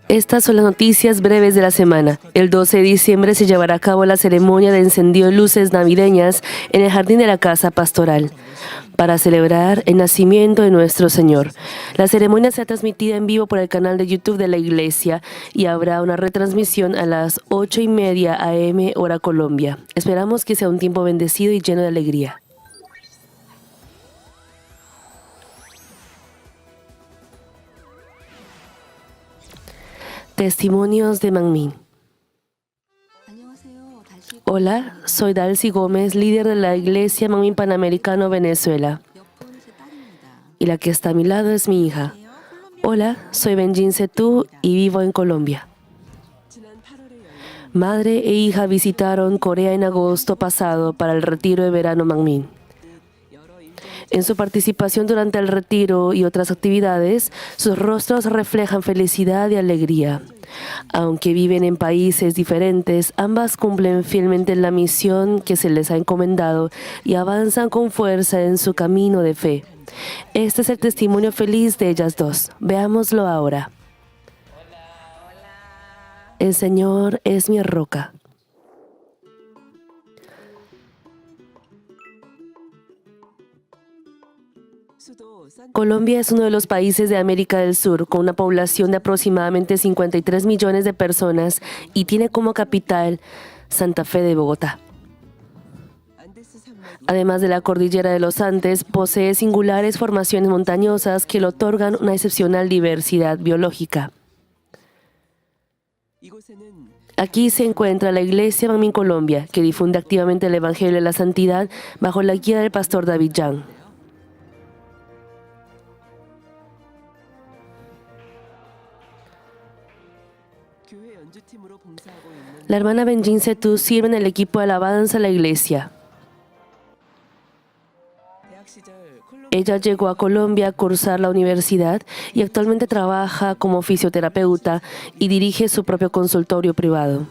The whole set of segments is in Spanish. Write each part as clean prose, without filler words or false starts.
Estas son las noticias breves de la semana. El 12 de diciembre se llevará a cabo la ceremonia de encendido de luces navideñas en el jardín de la casa pastoral para celebrar el nacimiento de nuestro Señor. La ceremonia será transmitida en vivo por el canal de YouTube de la iglesia y habrá una retransmisión a las 8:30 a.m. hora Colombia. Esperamos que sea un tiempo bendecido y lleno de alegría. Testimonios de Mangmin. Hola, soy Dalcy Gómez, líder de la iglesia Mangmin Panamericano Venezuela. Y la que está a mi lado es mi hija. Hola, soy Benjin Setu y vivo en Colombia. Madre e hija visitaron Corea en agosto pasado para el retiro de verano Mangmin. En su participación durante el retiro y otras actividades, sus rostros reflejan felicidad y alegría. Aunque viven en países diferentes, ambas cumplen fielmente la misión que se les ha encomendado y avanzan con fuerza en su camino de fe. Este es el testimonio feliz de ellas dos. Veámoslo ahora. El Señor es mi roca. Colombia es uno de los países de América del Sur con una población de aproximadamente 53 millones de personas y tiene como capital Santa Fe de Bogotá. Además de la cordillera de los Andes, posee singulares formaciones montañosas que le otorgan una excepcional diversidad biológica. Aquí se encuentra la Iglesia Mangmin Colombia, que difunde activamente el Evangelio de la Santidad bajo la guía del pastor David Yang. La hermana Benjin Setu sirve en el equipo de alabanza de la iglesia. Ella llegó a Colombia a cursar la universidad y actualmente trabaja como fisioterapeuta y dirige su propio consultorio privado.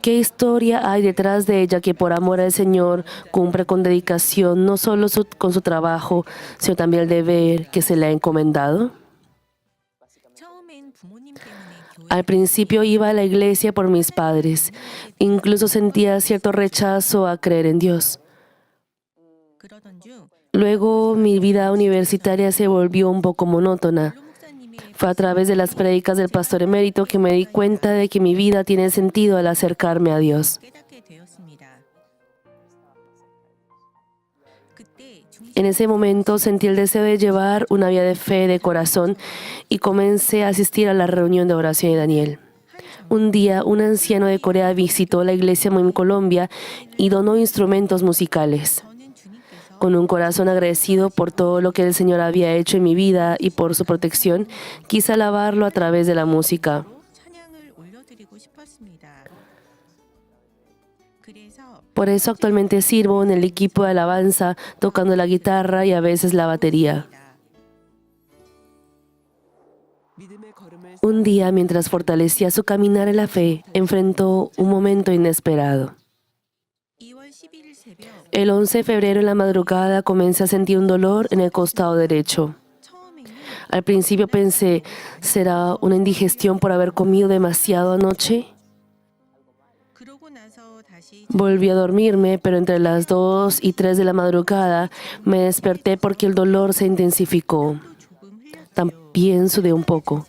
¿Qué historia hay detrás de ella que por amor al Señor cumple con dedicación no solo con su trabajo, sino también el deber que se le ha encomendado? Al principio iba a la iglesia por mis padres. Incluso sentía cierto rechazo a creer en Dios. Luego mi vida universitaria se volvió un poco monótona. Fue a través de las prédicas del pastor emérito que me di cuenta de que mi vida tiene sentido al acercarme a Dios. En ese momento sentí el deseo de llevar una vida de fe de corazón y comencé a asistir a la reunión de oración de Daniel. Un día, un anciano de Corea visitó la iglesia en Colombia y donó instrumentos musicales. Con un corazón agradecido por todo lo que el Señor había hecho en mi vida y por su protección, quise alabarlo a través de la música. Por eso actualmente sirvo en el equipo de alabanza, tocando la guitarra y a veces la batería. Un día, mientras fortalecía su caminar en la fe, enfrentó un momento inesperado. El 11 de febrero en la madrugada comencé a sentir un dolor en el costado derecho. Al principio pensé, ¿será una indigestión por haber comido demasiado anoche? Volví a dormirme, pero entre las 2 y 3 de la madrugada me desperté porque el dolor se intensificó. También sudé un poco.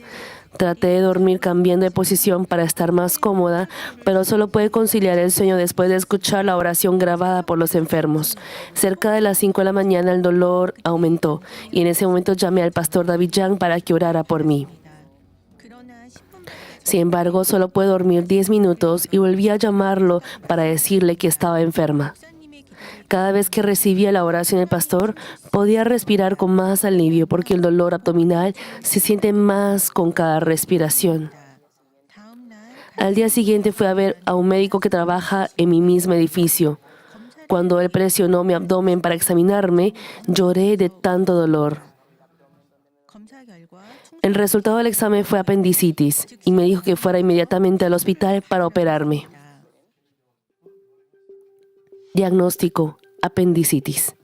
Traté de dormir cambiando de posición para estar más cómoda, pero solo pude conciliar el sueño después de escuchar la oración grabada por los enfermos. Cerca de las 5 de la mañana el dolor aumentó y en ese momento llamé al pastor David Yang para que orara por mí. Sin embargo, solo pude dormir 10 minutos y volví a llamarlo para decirle que estaba enferma. Cada vez que recibía la oración del pastor, podía respirar con más alivio porque el dolor abdominal se siente más con cada respiración. Al día siguiente fui a ver a un médico que trabaja en mi mismo edificio. Cuando él presionó mi abdomen para examinarme, lloré de tanto dolor. El resultado del examen fue apendicitis y me dijo que fuera inmediatamente al hospital para operarme. Diagnóstico: apendicitis.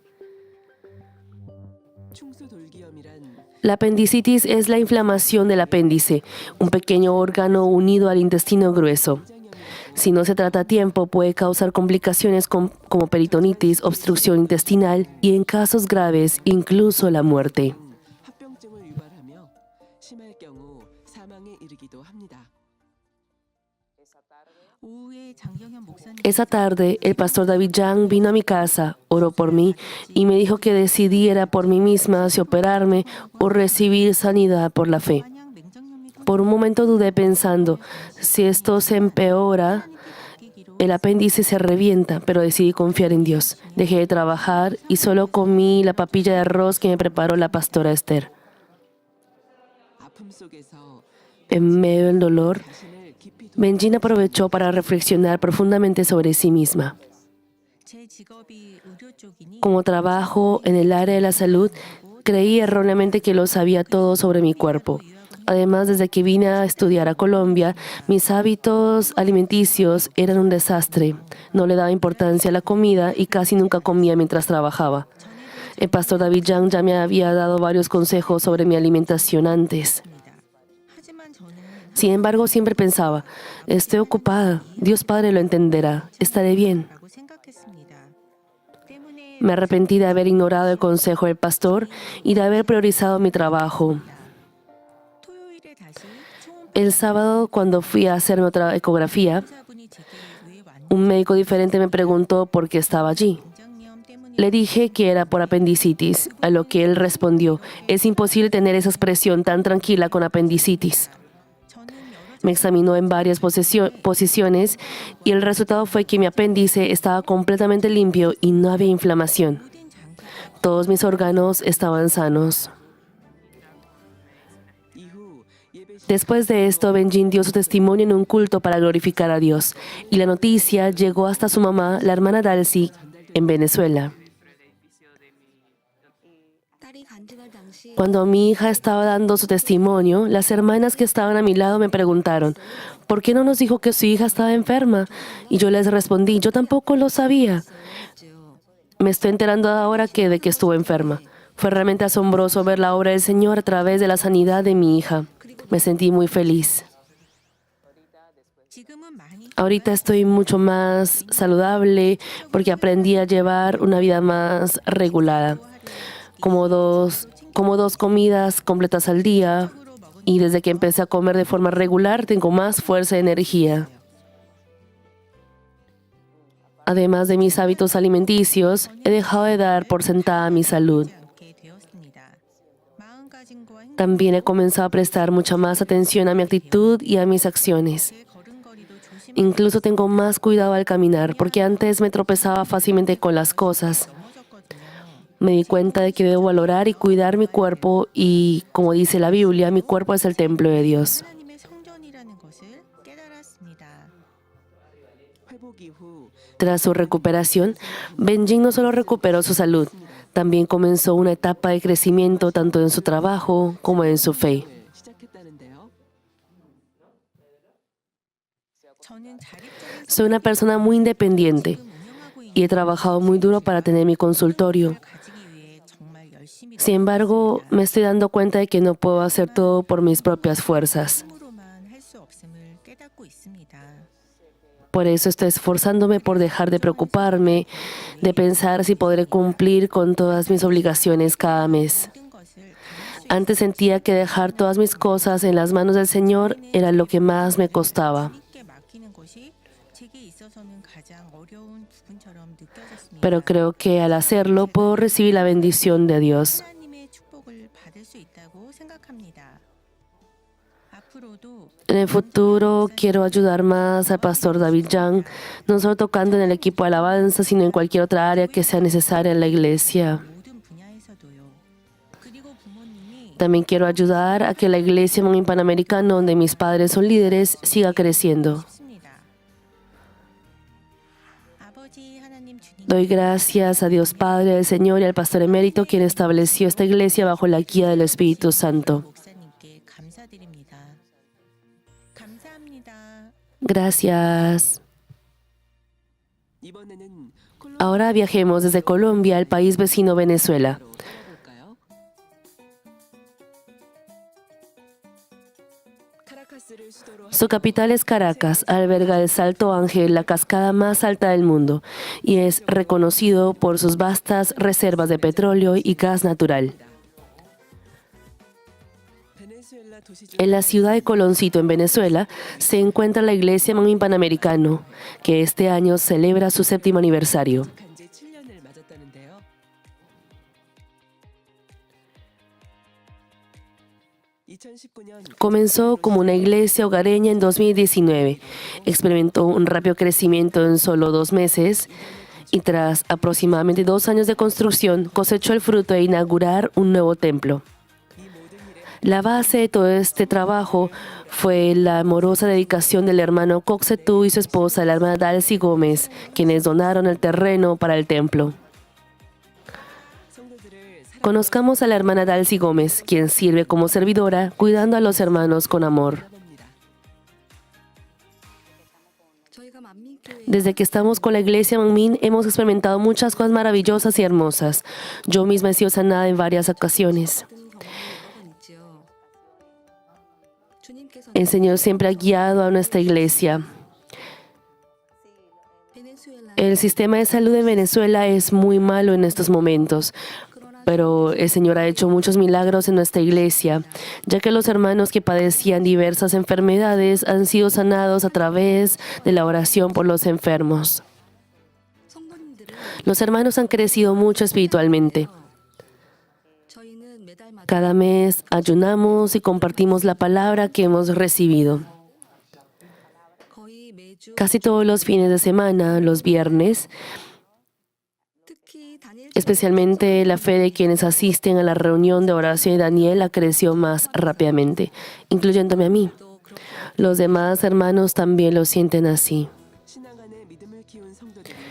La apendicitis es la inflamación del apéndice, un pequeño órgano unido al intestino grueso. Si no se trata a tiempo, puede causar complicaciones como peritonitis, obstrucción intestinal y, en casos graves, incluso la muerte. 합병증을 유발하며 심할 경우 사망에 이르기도 합니다. Esa tarde, el pastor David Young vino a mi casa, oró por mí y me dijo que decidiera por mí misma si operarme o recibir sanidad por la fe. Por un momento dudé pensando, si esto se empeora, el apéndice se revienta, pero decidí confiar en Dios. Dejé de trabajar y solo comí la papilla de arroz que me preparó la pastora Esther. 아픔 속에서 En medio del dolor, 자신을 깊이 Benjin aprovechó para reflexionar profundamente sobre sí misma. Como trabajo en el área de la salud, creí erróneamente que lo sabía todo sobre mi cuerpo. Además, desde que vine a estudiar a Colombia, mis hábitos alimenticios eran un desastre. No le daba importancia a la comida y casi nunca comía mientras trabajaba. El pastor David Young ya me había dado varios consejos sobre mi alimentación antes. Sin embargo, siempre pensaba, estoy ocupada, Dios Padre lo entenderá, estaré bien. Me arrepentí de haber ignorado el consejo del pastor y de haber priorizado mi trabajo. El sábado, cuando fui a hacerme otra ecografía, un médico diferente me preguntó por qué estaba allí. Le dije que era por apendicitis, a lo que él respondió, es imposible tener esa expresión tan tranquila con apendicitis. Me examinó en varias posiciones y el resultado fue que mi apéndice estaba completamente limpio y no había inflamación. Todos mis órganos estaban sanos. 이후 예배 Después de esto, Benjin dio su testimonio en un culto para glorificar a Dios, y la noticia llegó hasta su mamá, la hermana Dalcy, en Venezuela. Cuando mi hija estaba dando su testimonio, las hermanas que estaban a mi lado me preguntaron, ¿por qué no nos dijo que su hija estaba enferma? Y yo les respondí, yo tampoco lo sabía. Me estoy enterando ahora de que estuvo enferma. Fue realmente asombroso ver la obra del Señor a través de la sanidad de mi hija. Me sentí muy feliz. Ahorita estoy mucho más saludable porque aprendí a llevar una vida más regulada, como dos comidas completas al día, y desde que empecé a comer de forma regular tengo más fuerza y energía. Además de mis hábitos alimenticios, he dejado de dar por sentada mi salud. También he comenzado a prestar mucha más atención a mi actitud y a mis acciones. Incluso tengo más cuidado al caminar, porque antes me tropezaba fácilmente con las cosas. Me di cuenta de que debo valorar y cuidar mi cuerpo y, como dice la Biblia, mi cuerpo es el templo de Dios. 회복 이후 Tras su recuperación, Benjin no solo recuperó su salud, también comenzó una etapa de crecimiento tanto en su trabajo como en su fe. 시작했다는데요. Soy una persona muy independiente y he trabajado muy duro para tener mi consultorio. Sin embargo, me estoy dando cuenta de que no puedo hacer todo por mis propias fuerzas. Por eso estoy esforzándome por dejar de preocuparme, de pensar si podré cumplir con todas mis obligaciones cada mes. Antes sentía que dejar todas mis cosas en las manos del Señor era lo que más me costaba. Pero creo que al hacerlo puedo recibir la bendición de Dios. En el futuro quiero ayudar más al pastor David Young, no solo tocando en el equipo de alabanza, sino en cualquier otra área que sea necesaria en la iglesia. También quiero ayudar a que la iglesia Manmin Panamericano, donde mis padres son líderes, siga creciendo. Doy gracias a Dios Padre, al Señor y al pastor emérito, quien estableció esta iglesia bajo la guía del Espíritu Santo. Gracias. 이번에는 Ahora viajemos desde Colombia al país vecino Venezuela. 볼까요? 카라카스를 수도로 Su capital es Caracas, alberga el Salto Ángel, la cascada más alta del mundo, y es reconocido por sus vastas reservas de petróleo y gas natural. 베네수엘라 도시 중 En la ciudad de Coloncito, en Venezuela, se encuentra la Iglesia Manmin Panamericano, que este año celebra su 7º aniversario. 한 지 7년을 맞았다는데요. 2019년 Comenzó como una iglesia hogareña en 2019, experimentó un rápido crecimiento en solo 2 meses y tras aproximadamente 2 años de construcción cosechó el fruto de inaugurar un nuevo templo. La base de todo este trabajo fue la amorosa dedicación del hermano Coxetú y su esposa, la hermana Dalcy Gómez, quienes donaron el terreno para el templo. 성도들을 Conozcamos a la hermana Dalcy Gómez, quien sirve como servidora, cuidando a los hermanos con amor. 사랑합니다. Desde que estamos con la iglesia Manmin, hemos experimentado muchas cosas maravillosas y hermosas. Yo misma he sido sanada en varias ocasiones. El Señor siempre ha guiado a nuestra iglesia. El sistema de salud en Venezuela es muy malo en estos momentos, pero el Señor ha hecho muchos milagros en nuestra iglesia, ya que los hermanos que padecían diversas enfermedades han sido sanados a través de la oración por los enfermos. Los hermanos han crecido mucho espiritualmente. Cada mes ayunamos y compartimos la palabra que hemos recibido. Casi todos los fines de semana, los viernes, especialmente la fe de quienes asisten a la reunión de oración de Daniela creció más rápidamente, incluyéndome a mí. Los demás hermanos también lo sienten así. 신앙 안에 믿음을 키운 성도들이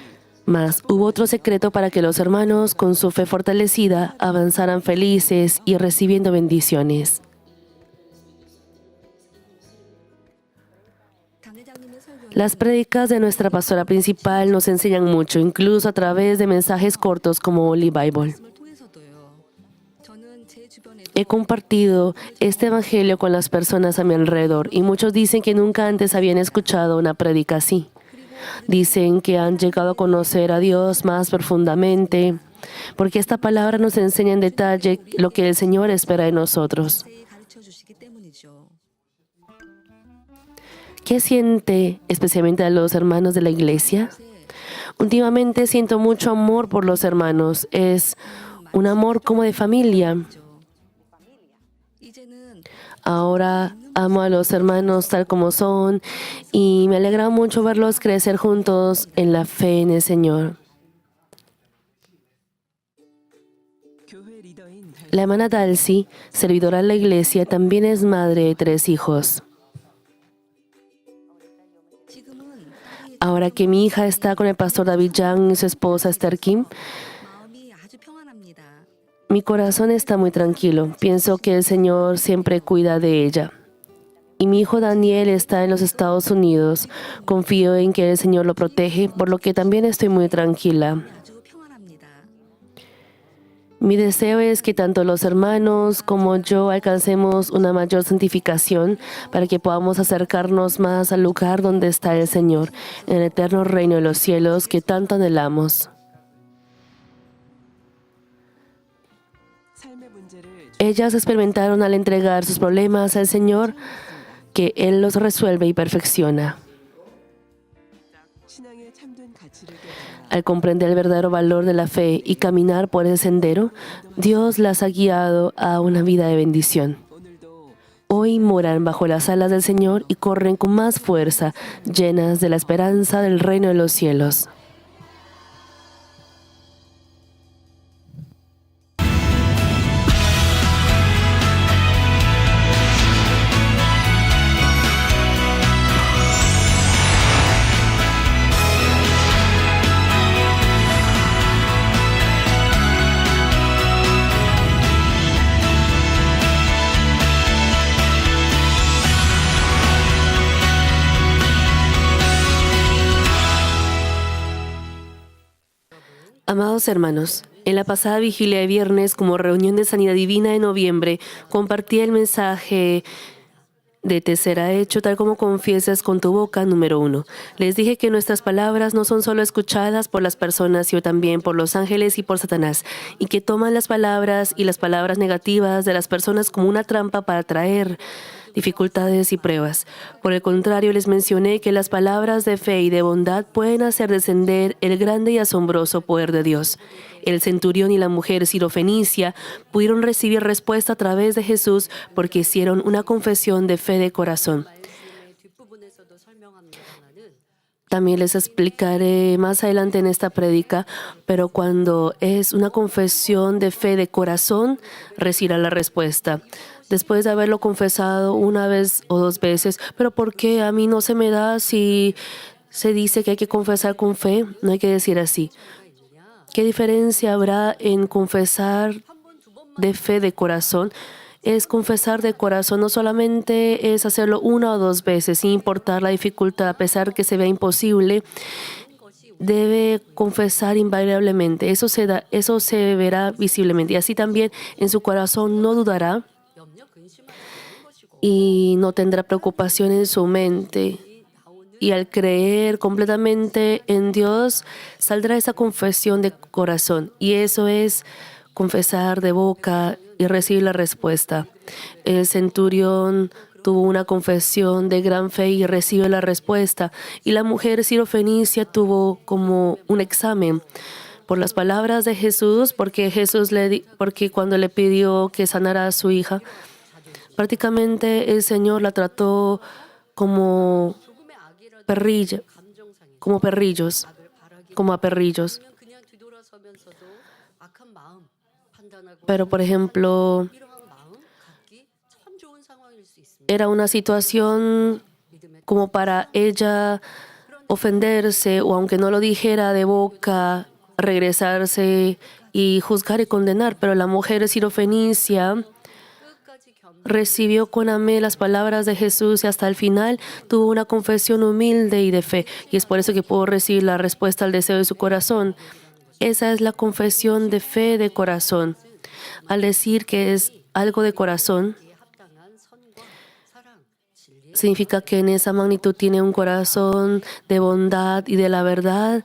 Mas hubo otro secreto para que los hermanos, con su fe fortalecida, avanzaran felices y recibiendo bendiciones. Las prédicas de nuestra pastora principal nos enseñan mucho, incluso a través de mensajes cortos como Holy Bible. He compartido este evangelio con las personas a mi alrededor y muchos dicen que nunca antes habían escuchado una prédica así. Dicen que han llegado a conocer a Dios más profundamente, porque esta palabra nos enseña en detalle lo que el Señor espera de nosotros. ¿Qué siente especialmente a los hermanos de la iglesia? Últimamente siento mucho amor por los hermanos. Es un amor como de familia. Ahora amo a los hermanos tal como son y me alegra mucho verlos crecer juntos en la fe en el Señor. 교회 리더인 La hermana Dalcy, servidora de la iglesia, también es madre de 3 hijos. Ahora que mi hija está con el pastor David Yang y su esposa Esther Kim, mi corazón está muy tranquilo. Pienso que el Señor siempre cuida de ella. Y mi hijo Daniel está en los Estados Unidos. Confío en que el Señor lo protege, por lo que también estoy muy tranquila. Mi deseo es que tanto los hermanos como yo alcancemos una mayor santificación para que podamos acercarnos más al lugar donde está el Señor, en el eterno reino de los cielos que tanto anhelamos. 삶의 문제를 Ellas experimentaron al entregar sus problemas al Señor que Él los resuelve y perfecciona. 신앙의 참된 가치를 깨달아 Al comprender el verdadero valor de la fe y caminar por ese sendero, Dios las ha guiado a una vida de bendición. 오늘도 Hoy moran bajo las alas del Señor y corren con más fuerza, llenas de la esperanza del reino de los cielos. Amados hermanos, en la pasada vigilia de viernes, como reunión de sanidad divina de noviembre, compartí el mensaje de te será hecho tal como confiesas con tu boca. Número 1. Les dije que nuestras palabras no son solo escuchadas por las personas, sino también por los ángeles y por Satanás, y que toman las palabras y las palabras negativas de las personas como una trampa para traer dificultades y pruebas. Por el contrario, les mencioné que las palabras de fe y de bondad pueden hacer descender el grande y asombroso poder de Dios. El centurión y la mujer sirofenicia pudieron recibir respuesta a través de Jesús porque hicieron una confesión de fe de corazón. También les explicaré más adelante en esta prédica, pero cuando es una confesión de fe de corazón, recibirá la respuesta. Después de haberlo confesado una vez o dos veces, pero ¿por qué a mí no se me da si se dice que hay que confesar con fe? No hay que decir así. ¿Qué diferencia habrá en confesar de fe de corazón? Es confesar de corazón, no solamente es hacerlo una o dos veces, sin importar la dificultad, a pesar que se vea imposible, debe confesar invariablemente. Eso se verá visiblemente. Y así también en su corazón no dudará y no tendrá preocupación en su mente. Y al creer completamente en Dios, saldrá esa confesión de corazón. Y eso es confesar de boca y recibir la respuesta. El centurión tuvo una confesión de gran fe y recibe la respuesta. Y la mujer sirofenicia tuvo como un examen por las palabras de Jesús, porque cuando le pidió que sanara a su hija, prácticamente el Señor la trató como perrillos. Pero, por ejemplo, era una situación como para ella ofenderse, o aunque no lo dijera de boca, regresarse y juzgar y condenar. Pero la mujer sirofenicia recibió con amén las palabras de Jesús y hasta el final tuvo una confesión humilde y de fe. Y es por eso que pudo recibir la respuesta al deseo de su corazón. Esa es la confesión de fe de corazón. Al decir que es algo de corazón, significa que en esa magnitud tiene un corazón de bondad y de la verdad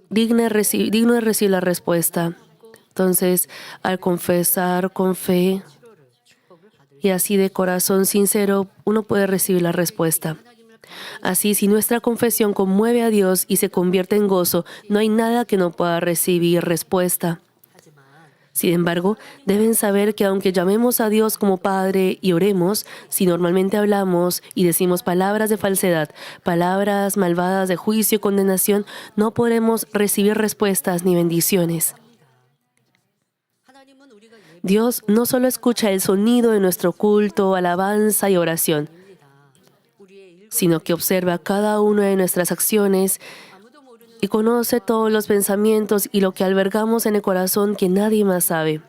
digno de recibir la respuesta. Entonces, al confesar con fe y así de corazón sincero, uno puede recibir la respuesta. Así, si nuestra confesión conmueve a Dios y se convierte en gozo, no hay nada que no pueda recibir respuesta. Sin embargo, deben saber que aunque llamemos a Dios como Padre y oremos, si normalmente hablamos y decimos palabras de falsedad, palabras malvadas de juicio y condenación, no podremos recibir respuestas ni bendiciones. Dios no solo escucha el sonido de nuestro culto, alabanza y oración, sino que observa cada una de nuestras acciones y conoce todos los pensamientos y lo que albergamos en el corazón que nadie más sabe.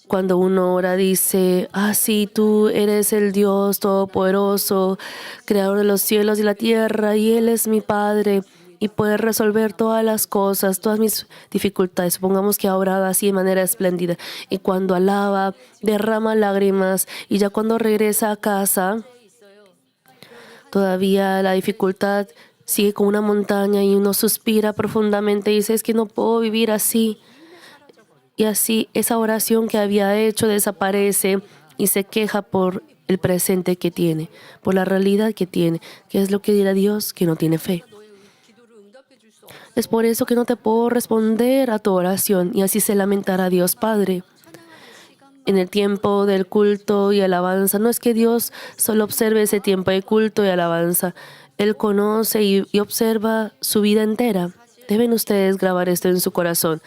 Cuando uno ora dice, sí, tú eres el Dios Todopoderoso, Creador de los cielos y la tierra, y Él es mi Padre, y puede resolver todas las cosas, todas mis dificultades. Supongamos que ha orado así de manera espléndida, y cuando alaba, derrama lágrimas, y ya cuando regresa a casa, todavía la dificultad sigue como una montaña y uno suspira profundamente y dice, es que no puedo vivir así. Y así esa oración que había hecho desaparece y se queja por el presente que tiene, por la realidad que tiene, que es lo que dirá Dios que no tiene fe. Es por eso que no te puedo responder a tu oración, y así se lamentará Dios Padre. En el tiempo del culto y alabanza, no es que Dios solo observe ese tiempo de culto y alabanza. Él conoce y observa su vida entera. Deben ustedes grabar esto en su corazón.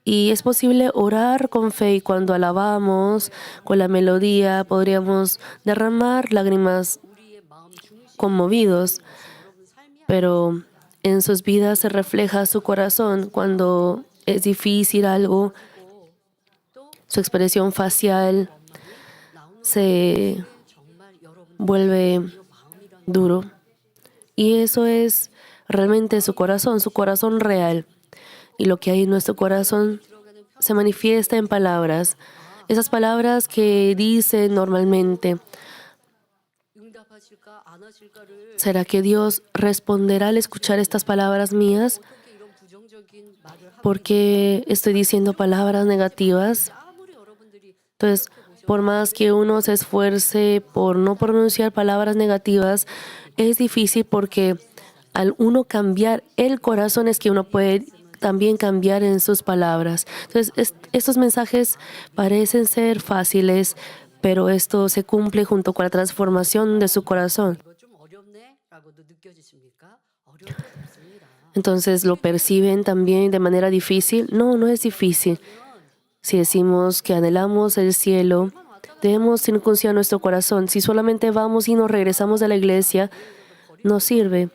Y es posible orar con fe, y cuando alabamos con la melodía podríamos derramar lágrimas conmovidos, pero en sus vidas se refleja su corazón. Cuando es difícil algo, su expresión facial se vuelve duro. Y eso es realmente su corazón real. Y lo que hay en nuestro corazón se manifiesta en palabras. esas palabras que dicen normalmente, ¿será que Dios responderá al escuchar estas palabras mías? ¿Por qué estoy diciendo palabras negativas? Entonces, por más que uno se esfuerce por no pronunciar palabras negativas, es difícil porque al uno cambiar el corazón es que uno puede también cambiar en sus palabras. Entonces, estos mensajes parecen ser fáciles, pero esto se cumple junto con la transformación de su corazón. Entonces, ¿lo perciben también de manera difícil? No, no es difícil. Si decimos que anhelamos el cielo, debemos circuncidar nuestro corazón. Si solamente vamos y nos regresamos de la iglesia, no sirve.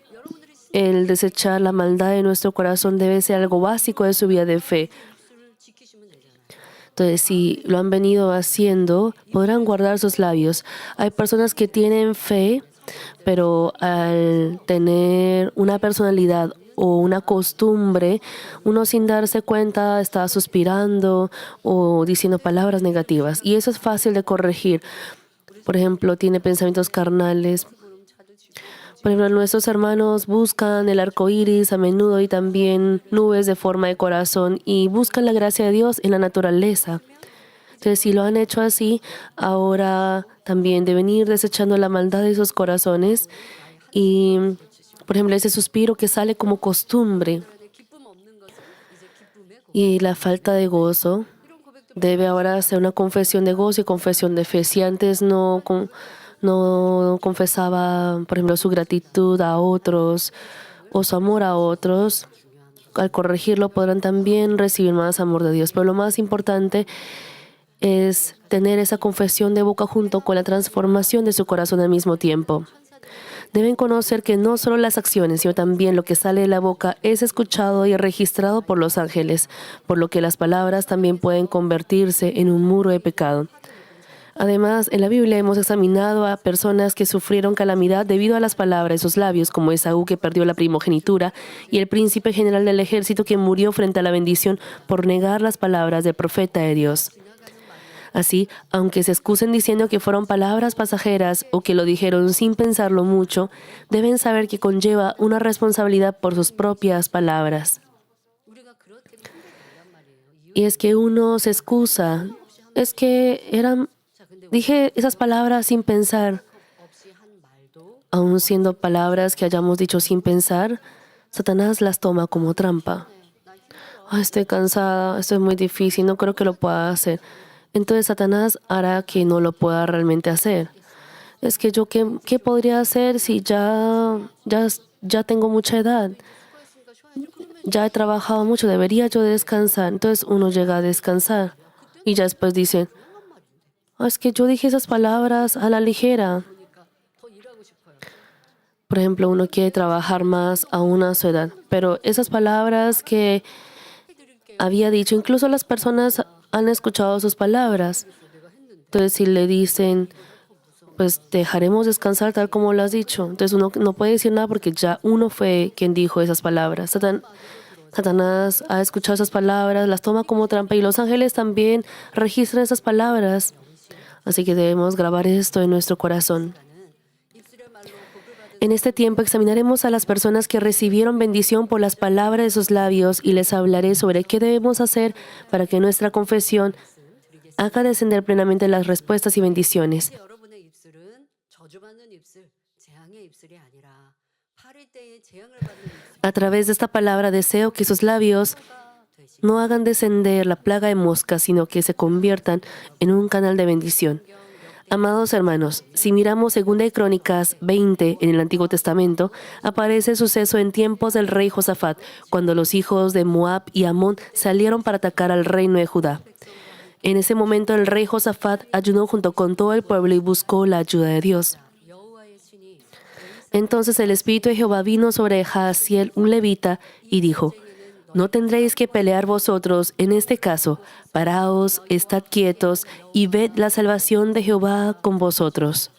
El desechar la maldad de nuestro corazón debe ser algo básico de su vida de fe. Entonces, si lo han venido haciendo, podrán guardar sus labios. Hay personas que tienen fe, pero al tener una personalidad o una costumbre, uno sin darse cuenta está suspirando o diciendo palabras negativas. Y eso es fácil de corregir. Por ejemplo, tiene pensamientos carnales. Por ejemplo, nuestros hermanos buscan el arco iris a menudo y también nubes de forma de corazón y buscan la gracia de Dios en la naturaleza. Entonces, si lo han hecho así, ahora también deben ir desechando la maldad de sus corazones y, por ejemplo, ese suspiro que sale como costumbre y la falta de gozo debe ahora ser una confesión de gozo y confesión de fe. Si antes no confesaba, por ejemplo, su gratitud a otros o su amor a otros, al corregirlo podrán también recibir más amor de Dios. Pero lo más importante es tener esa confesión de boca junto con la transformación de su corazón al mismo tiempo. Deben conocer que no solo las acciones, sino también lo que sale de la boca es escuchado y registrado por los ángeles, por lo que las palabras también pueden convertirse en un muro de pecado. Además, en la Biblia hemos examinado a personas que sufrieron calamidad debido a las palabras de sus labios, como Esaú, que perdió la primogenitura, y el príncipe general del ejército, que murió frente a la bendición por negar las palabras del profeta de Dios. Así, aunque se excusen diciendo que fueron palabras pasajeras o que lo dijeron sin pensarlo mucho, deben saber que conlleva una responsabilidad por sus propias palabras. Y es que uno se excusa. Es que dije esas palabras sin pensar. Aun siendo palabras que hayamos dicho sin pensar, Satanás las toma como trampa. Estoy cansada, esto es muy difícil, no creo que lo pueda hacer. Entonces Satanás hará que no lo pueda realmente hacer. Es que yo, ¿qué podría hacer si ya tengo mucha edad? Ya he trabajado mucho, debería yo descansar. Entonces uno llega a descansar y ya después dice, es que yo dije esas palabras a la ligera. Por ejemplo, uno quiere trabajar más aún a su edad, pero esas palabras que había dicho, incluso las personas han escuchado sus palabras. Entonces, si le dicen, pues dejaremos descansar tal como lo has dicho, entonces uno no puede decir nada porque ya uno fue quien dijo esas palabras. Satanás ha escuchado esas palabras, las toma como trampa y los ángeles también registran esas palabras. Así que debemos grabar esto en nuestro corazón. En este tiempo examinaremos a las personas que recibieron bendición por las palabras de sus labios y les hablaré sobre qué debemos hacer para que nuestra confesión haga descender plenamente las respuestas y bendiciones. A través de esta palabra deseo que sus labios no hagan descender la plaga de moscas, sino que se conviertan en un canal de bendición. Amados hermanos, si miramos 2 Crónicas 20 en el Antiguo Testamento, aparece el suceso en tiempos del rey Josafat, cuando los hijos de Moab y Amón salieron para atacar al reino de Judá. En ese momento el rey Josafat ayunó junto con todo el pueblo y buscó la ayuda de Dios. Entonces el Espíritu de Jehová vino sobre Jaasiel, un levita, y dijo, no tendréis que pelear vosotros en este caso. Paraos, estad quietos y ved la salvación de Jehová con vosotros.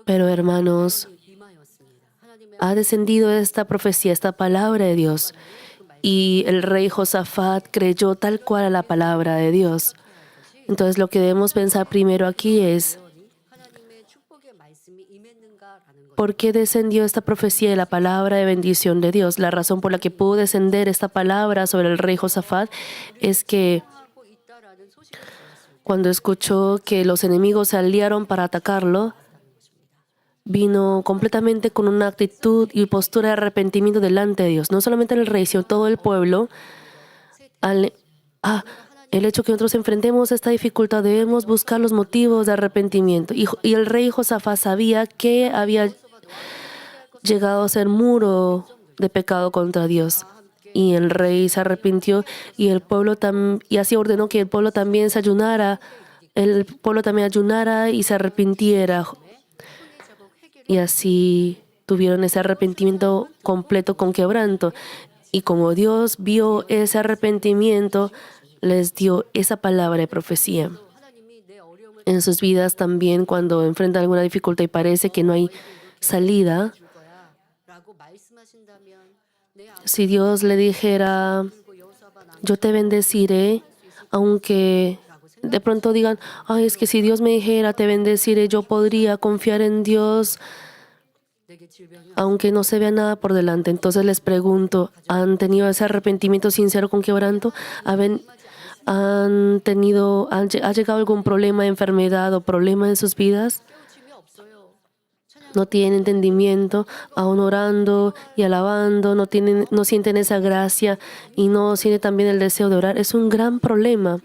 Pero hermanos, ha descendido esta profecía, esta palabra de Dios. y el rey Josafat creyó tal cual a la palabra de Dios. Entonces lo que debemos pensar primero aquí es ¿por qué descendió esta profecía de la palabra de bendición de Dios? La razón por la que pudo descender esta palabra sobre el rey Josafat es que cuando escuchó que los enemigos se aliaron para atacarlo, vino completamente con una actitud y postura de arrepentimiento delante de Dios. No solamente el rey, sino todo el pueblo. El hecho que nosotros enfrentemos esta dificultad, debemos buscar los motivos de arrepentimiento. Y el rey Josafat sabía que había llegado a ser muro de pecado contra Dios. Y el rey se arrepintió y el pueblo y así ordenó que el pueblo también se ayunara. El pueblo también ayunara y se arrepintiera. Y así tuvieron ese arrepentimiento completo con quebranto. Y como Dios vio ese arrepentimiento, les dio esa palabra de profecía. En sus vidas también, cuando enfrentan alguna dificultad y parece que no hay salida, si Dios le dijera, yo te bendeciré, aunque de pronto digan, ay, es que si Dios me dijera, te bendeciré, yo podría confiar en Dios, aunque no se vea nada por delante. Entonces les pregunto, ¿han tenido ese arrepentimiento sincero con quebranto? ¿Ha llegado algún problema, enfermedad o problema en sus vidas? No tienen entendimiento, aún orando y alabando, no sienten esa gracia y no sienten también el deseo de orar. Es un gran problema.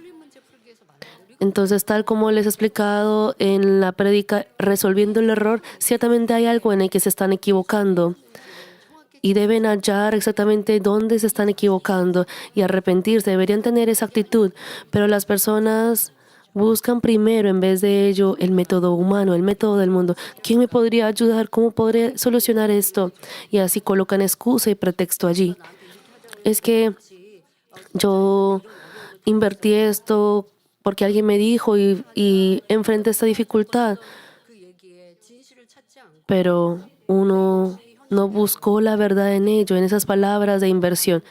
Entonces, tal como les he explicado en la prédica, resolviendo el error, ciertamente hay algo en el que se están equivocando. Y deben hallar exactamente dónde se están equivocando y arrepentirse. Deberían tener esa actitud. Pero las personas buscan primero, en vez de ello, el método humano, el método del mundo. ¿Quién me podría ayudar? ¿Cómo podré solucionar esto? Y así colocan excusa y pretexto allí. Es que yo invertí esto porque alguien me dijo y enfrenté esta dificultad. Pero uno no buscó la verdad en ello, en esas palabras de inversión.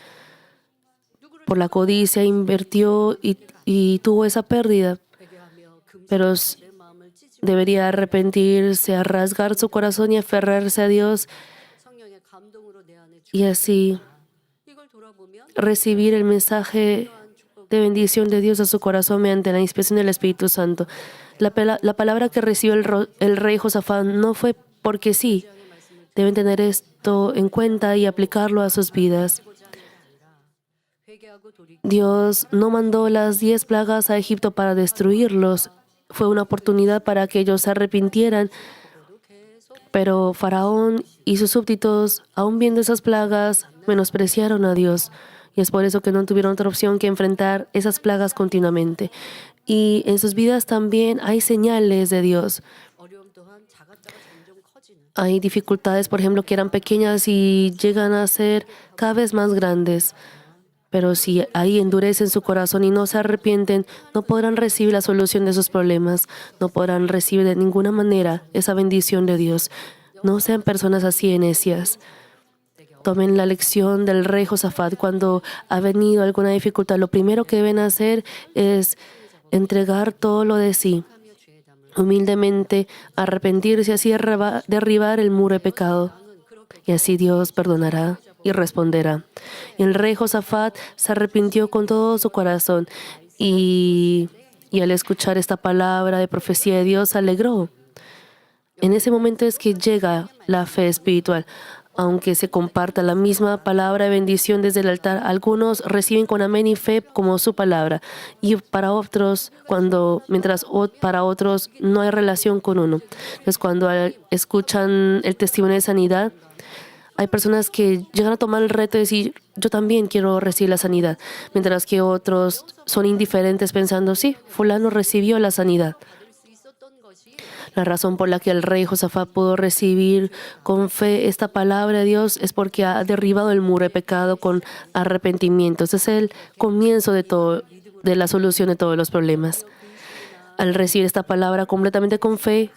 Por la codicia invirtió y tuvo esa pérdida. Pero debería arrepentirse, a rasgar su corazón y aferrarse a Dios y así recibir el mensaje de bendición de Dios a su corazón mediante la inspiración del Espíritu Santo. La palabra que recibió el rey Josafat no fue porque sí. Deben tener esto en cuenta y aplicarlo a sus vidas. Dios no mandó las 10 plagas a Egipto para destruirlos. Fue una oportunidad para que ellos se arrepintieran. Pero Faraón y sus súbditos, aún viendo esas plagas, menospreciaron a Dios. Y es por eso que no tuvieron otra opción que enfrentar esas plagas continuamente. Y en sus vidas también hay señales de Dios. Hay dificultades, por ejemplo, que eran pequeñas y llegan a ser cada vez más grandes. Pero si ahí endurecen su corazón y no se arrepienten, no podrán recibir la solución de sus problemas. No podrán recibir de ninguna manera esa bendición de Dios. No sean personas así necias. Tomen la lección del rey Josafat. Cuando ha venido alguna dificultad, lo primero que deben hacer es entregar todo lo de sí. Humildemente arrepentirse y así derribar el muro de pecado. Y así Dios perdonará y responderá. Y el rey Josafat se arrepintió con todo su corazón y al escuchar esta palabra de profecía de Dios se alegró. En ese momento es que llega la fe espiritual. Aunque se comparta la misma palabra de bendición desde el altar, algunos reciben con amén y fe como su palabra. Y para otros, para otros no hay relación con uno. Entonces, cuando escuchan el testimonio de sanidad, hay personas que llegan a tomar el reto de decir, yo también quiero recibir la sanidad. Mientras que otros son indiferentes pensando, sí, fulano recibió la sanidad. La razón por la que el rey Josafat pudo recibir con fe esta palabra de Dios es porque ha derribado el muro de pecado con arrepentimiento. Ese es el comienzo de la solución de todos los problemas. Al recibir esta palabra completamente con fe,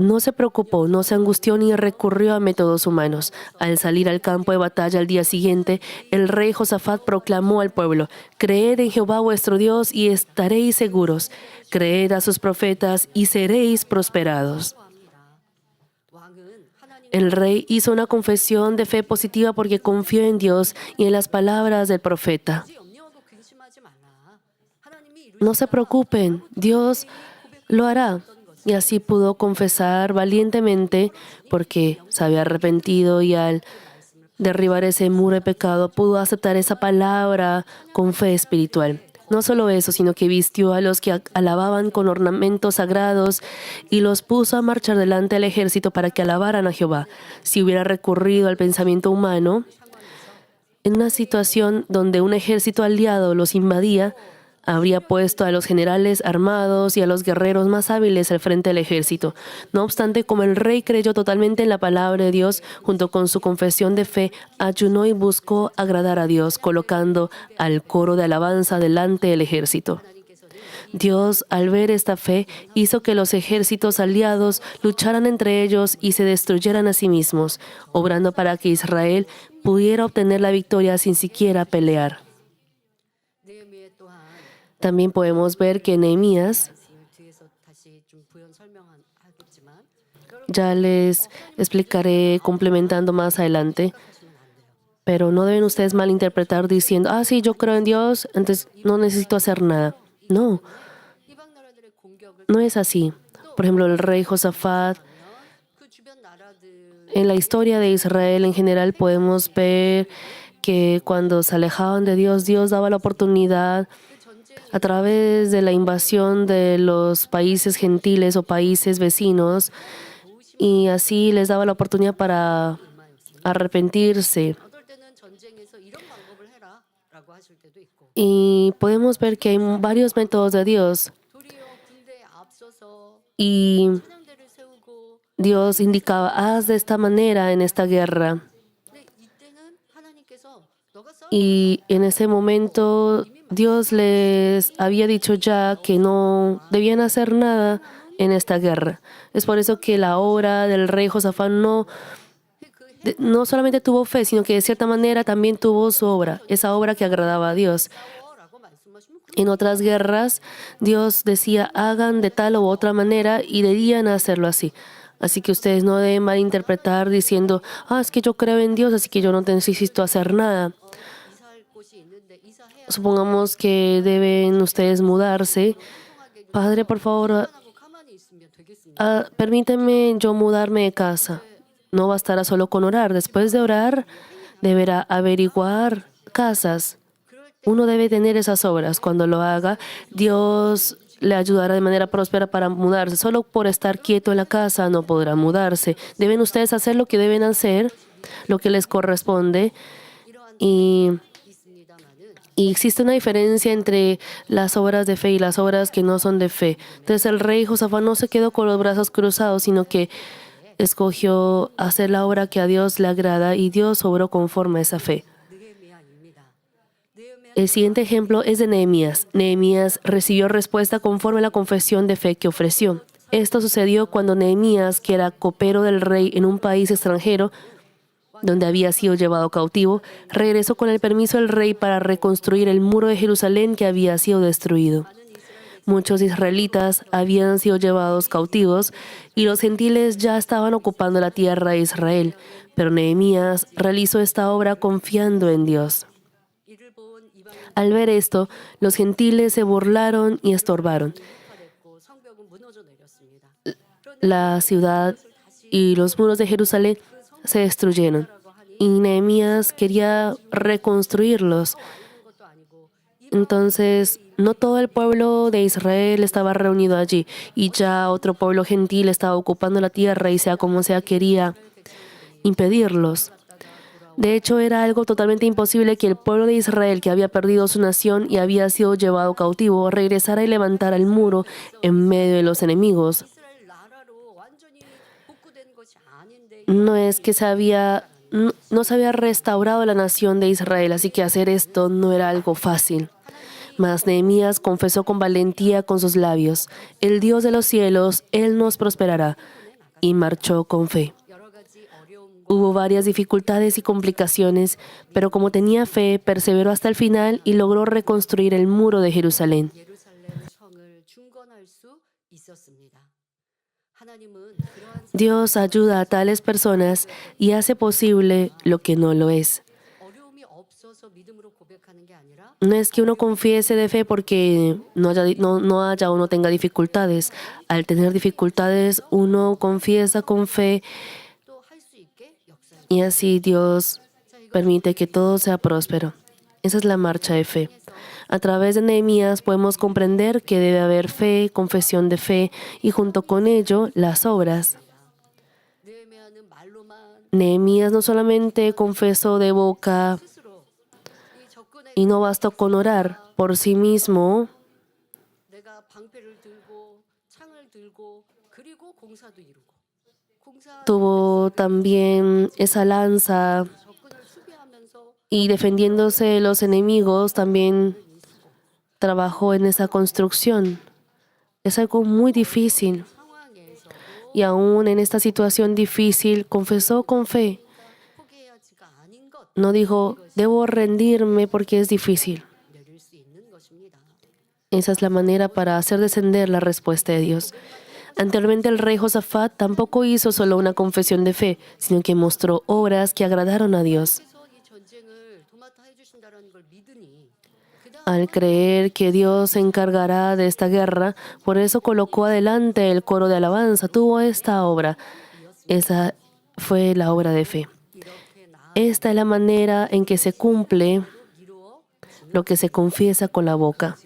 no se preocupó, no se angustió ni recurrió a métodos humanos. Al salir al campo de batalla al día siguiente, el rey Josafat proclamó al pueblo: «Creed en Jehová vuestro Dios y estaréis seguros. Creed a sus profetas y seréis prosperados». El rey hizo una confesión de fe positiva porque confió en Dios y en las palabras del profeta. No se preocupen, Dios lo hará. Y así pudo confesar valientemente porque se había arrepentido y al derribar ese muro de pecado pudo aceptar esa palabra con fe espiritual. No solo eso, sino que vistió a los que alababan con ornamentos sagrados y los puso a marchar delante del ejército para que alabaran a Jehová. Si hubiera recurrido al pensamiento humano, en una situación donde un ejército aliado los invadía, habría puesto a los generales armados y a los guerreros más hábiles al frente del ejército. No obstante, como el rey creyó totalmente en la palabra de Dios, junto con su confesión de fe, ayunó y buscó agradar a Dios, colocando al coro de alabanza delante del ejército. Dios, al ver esta fe, hizo que los ejércitos aliados lucharan entre ellos y se destruyeran a sí mismos, obrando para que Israel pudiera obtener la victoria sin siquiera pelear. También podemos ver que Nehemías, ya les explicaré complementando más adelante, pero no deben ustedes malinterpretar diciendo: sí, yo creo en Dios, entonces no necesito hacer nada. No, no es así. Por ejemplo, el rey Josafat, en la historia de Israel en general podemos ver que cuando se alejaban de Dios, Dios daba la oportunidad a través de la invasión de los países gentiles o países vecinos, y así les daba la oportunidad para arrepentirse. Y podemos ver que hay varios métodos de Dios. Y Dios indicaba: haz de esta manera en esta guerra. Y en ese momento Dios les había dicho ya que no debían hacer nada en esta guerra. Es por eso que la obra del rey Josafat no solamente tuvo fe, sino que de cierta manera también tuvo su obra, esa obra que agradaba a Dios. En otras guerras, Dios decía: hagan de tal u otra manera, y debían hacerlo así. Así que ustedes no deben malinterpretar diciendo: es que yo creo en Dios, así que yo no necesito hacer nada. Supongamos que deben ustedes mudarse. Padre, por favor, permíteme yo mudarme de casa. No bastará solo con orar. Después de orar, deberá averiguar casas. Uno debe tener esas obras. Cuando lo haga, Dios le ayudará de manera próspera para mudarse. Solo por estar quieto en la casa no podrá mudarse. Deben ustedes hacer lo que deben hacer, lo que les corresponde. Y existe una diferencia entre las obras de fe y las obras que no son de fe. Entonces el rey Josafat no se quedó con los brazos cruzados, sino que escogió hacer la obra que a Dios le agrada, y Dios obró conforme a esa fe. El siguiente ejemplo es de Nehemías. Nehemías recibió respuesta conforme a la confesión de fe que ofreció. Esto sucedió cuando Nehemías, que era copero del rey en un país extranjero, donde había sido llevado cautivo, regresó con el permiso del rey para reconstruir el muro de Jerusalén que había sido destruido. Muchos israelitas habían sido llevados cautivos y los gentiles ya estaban ocupando la tierra de Israel, pero Nehemías realizó esta obra confiando en Dios. Al ver esto, los gentiles se burlaron y estorbaron. La ciudad y los muros de Jerusalén se destruyeron, y Nehemías quería reconstruirlos. Entonces, no todo el pueblo de Israel estaba reunido allí, y ya otro pueblo gentil estaba ocupando la tierra, y sea como sea quería impedirlos. De hecho, era algo totalmente imposible que el pueblo de Israel, que había perdido su nación y había sido llevado cautivo, regresara y levantara el muro en medio de los enemigos. No es que no se había restaurado la nación de Israel, así que hacer esto no era algo fácil. Mas Nehemías confesó con valentía con sus labios: el Dios de los cielos, Él nos prosperará. y marchó con fe. Hubo varias dificultades y complicaciones, pero como tenía fe, perseveró hasta el final y logró reconstruir el muro de Jerusalén. Dios ayuda a tales personas y hace posible lo que no lo es. No es que uno confiese de fe porque no haya o no tenga dificultades. Al tener dificultades, uno confiesa con fe y así Dios permite que todo sea próspero. Esa es la marcha de fe. A través de Nehemías podemos comprender que debe haber fe, confesión de fe y junto con ello las obras. Nehemías no solamente confesó de boca y no bastó con orar por sí mismo, tuvo también esa lanza y defendiéndose de los enemigos también trabajó en esa construcción. Es algo muy difícil. Y aún en esta situación difícil, confesó con fe. No dijo, debo rendirme porque es difícil. Esa es la manera para hacer descender la respuesta de Dios. Anteriormente el rey Josafat tampoco hizo solo una confesión de fe, sino que mostró obras que agradaron a Dios. Al creer que Dios se encargará de esta guerra, por eso colocó adelante el coro de alabanza, tuvo esta obra. Esa fue la obra de fe. Esta es la manera en que se cumple lo que se confiesa con la boca.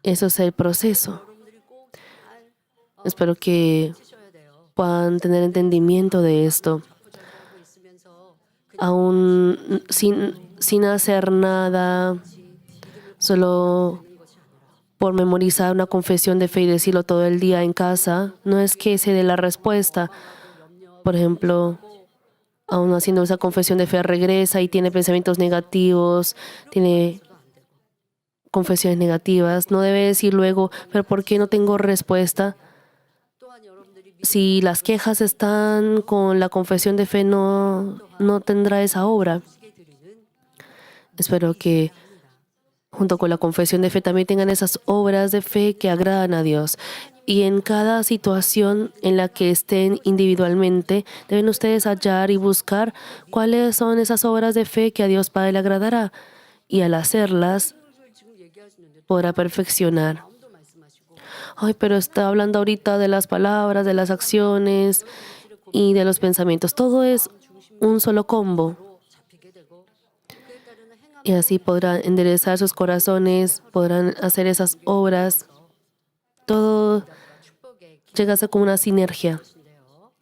Eso es el proceso. Espero que puedan tener entendimiento de esto. Aún sin hacer nada, solo por memorizar una confesión de fe y decirlo todo el día en casa, no es que se dé la respuesta. Por ejemplo, aún haciendo esa confesión de fe regresa y tiene pensamientos negativos, tiene confesiones negativas. No debe decir luego, pero ¿por qué no tengo respuesta? Si las quejas están con la confesión de fe, no tendrá esa obra. Espero que junto con la confesión de fe también tengan esas obras de fe que agradan a Dios. Y en cada situación en la que estén individualmente, deben ustedes hallar y buscar cuáles son esas obras de fe que a Dios Padre le agradará. Y al hacerlas, podrá perfeccionar. Ay, pero está hablando ahorita de las palabras, de las acciones y de los pensamientos. Todo es un solo combo. Y así podrán enderezar sus corazones, podrán hacer esas obras. Todo llega a ser como una sinergia.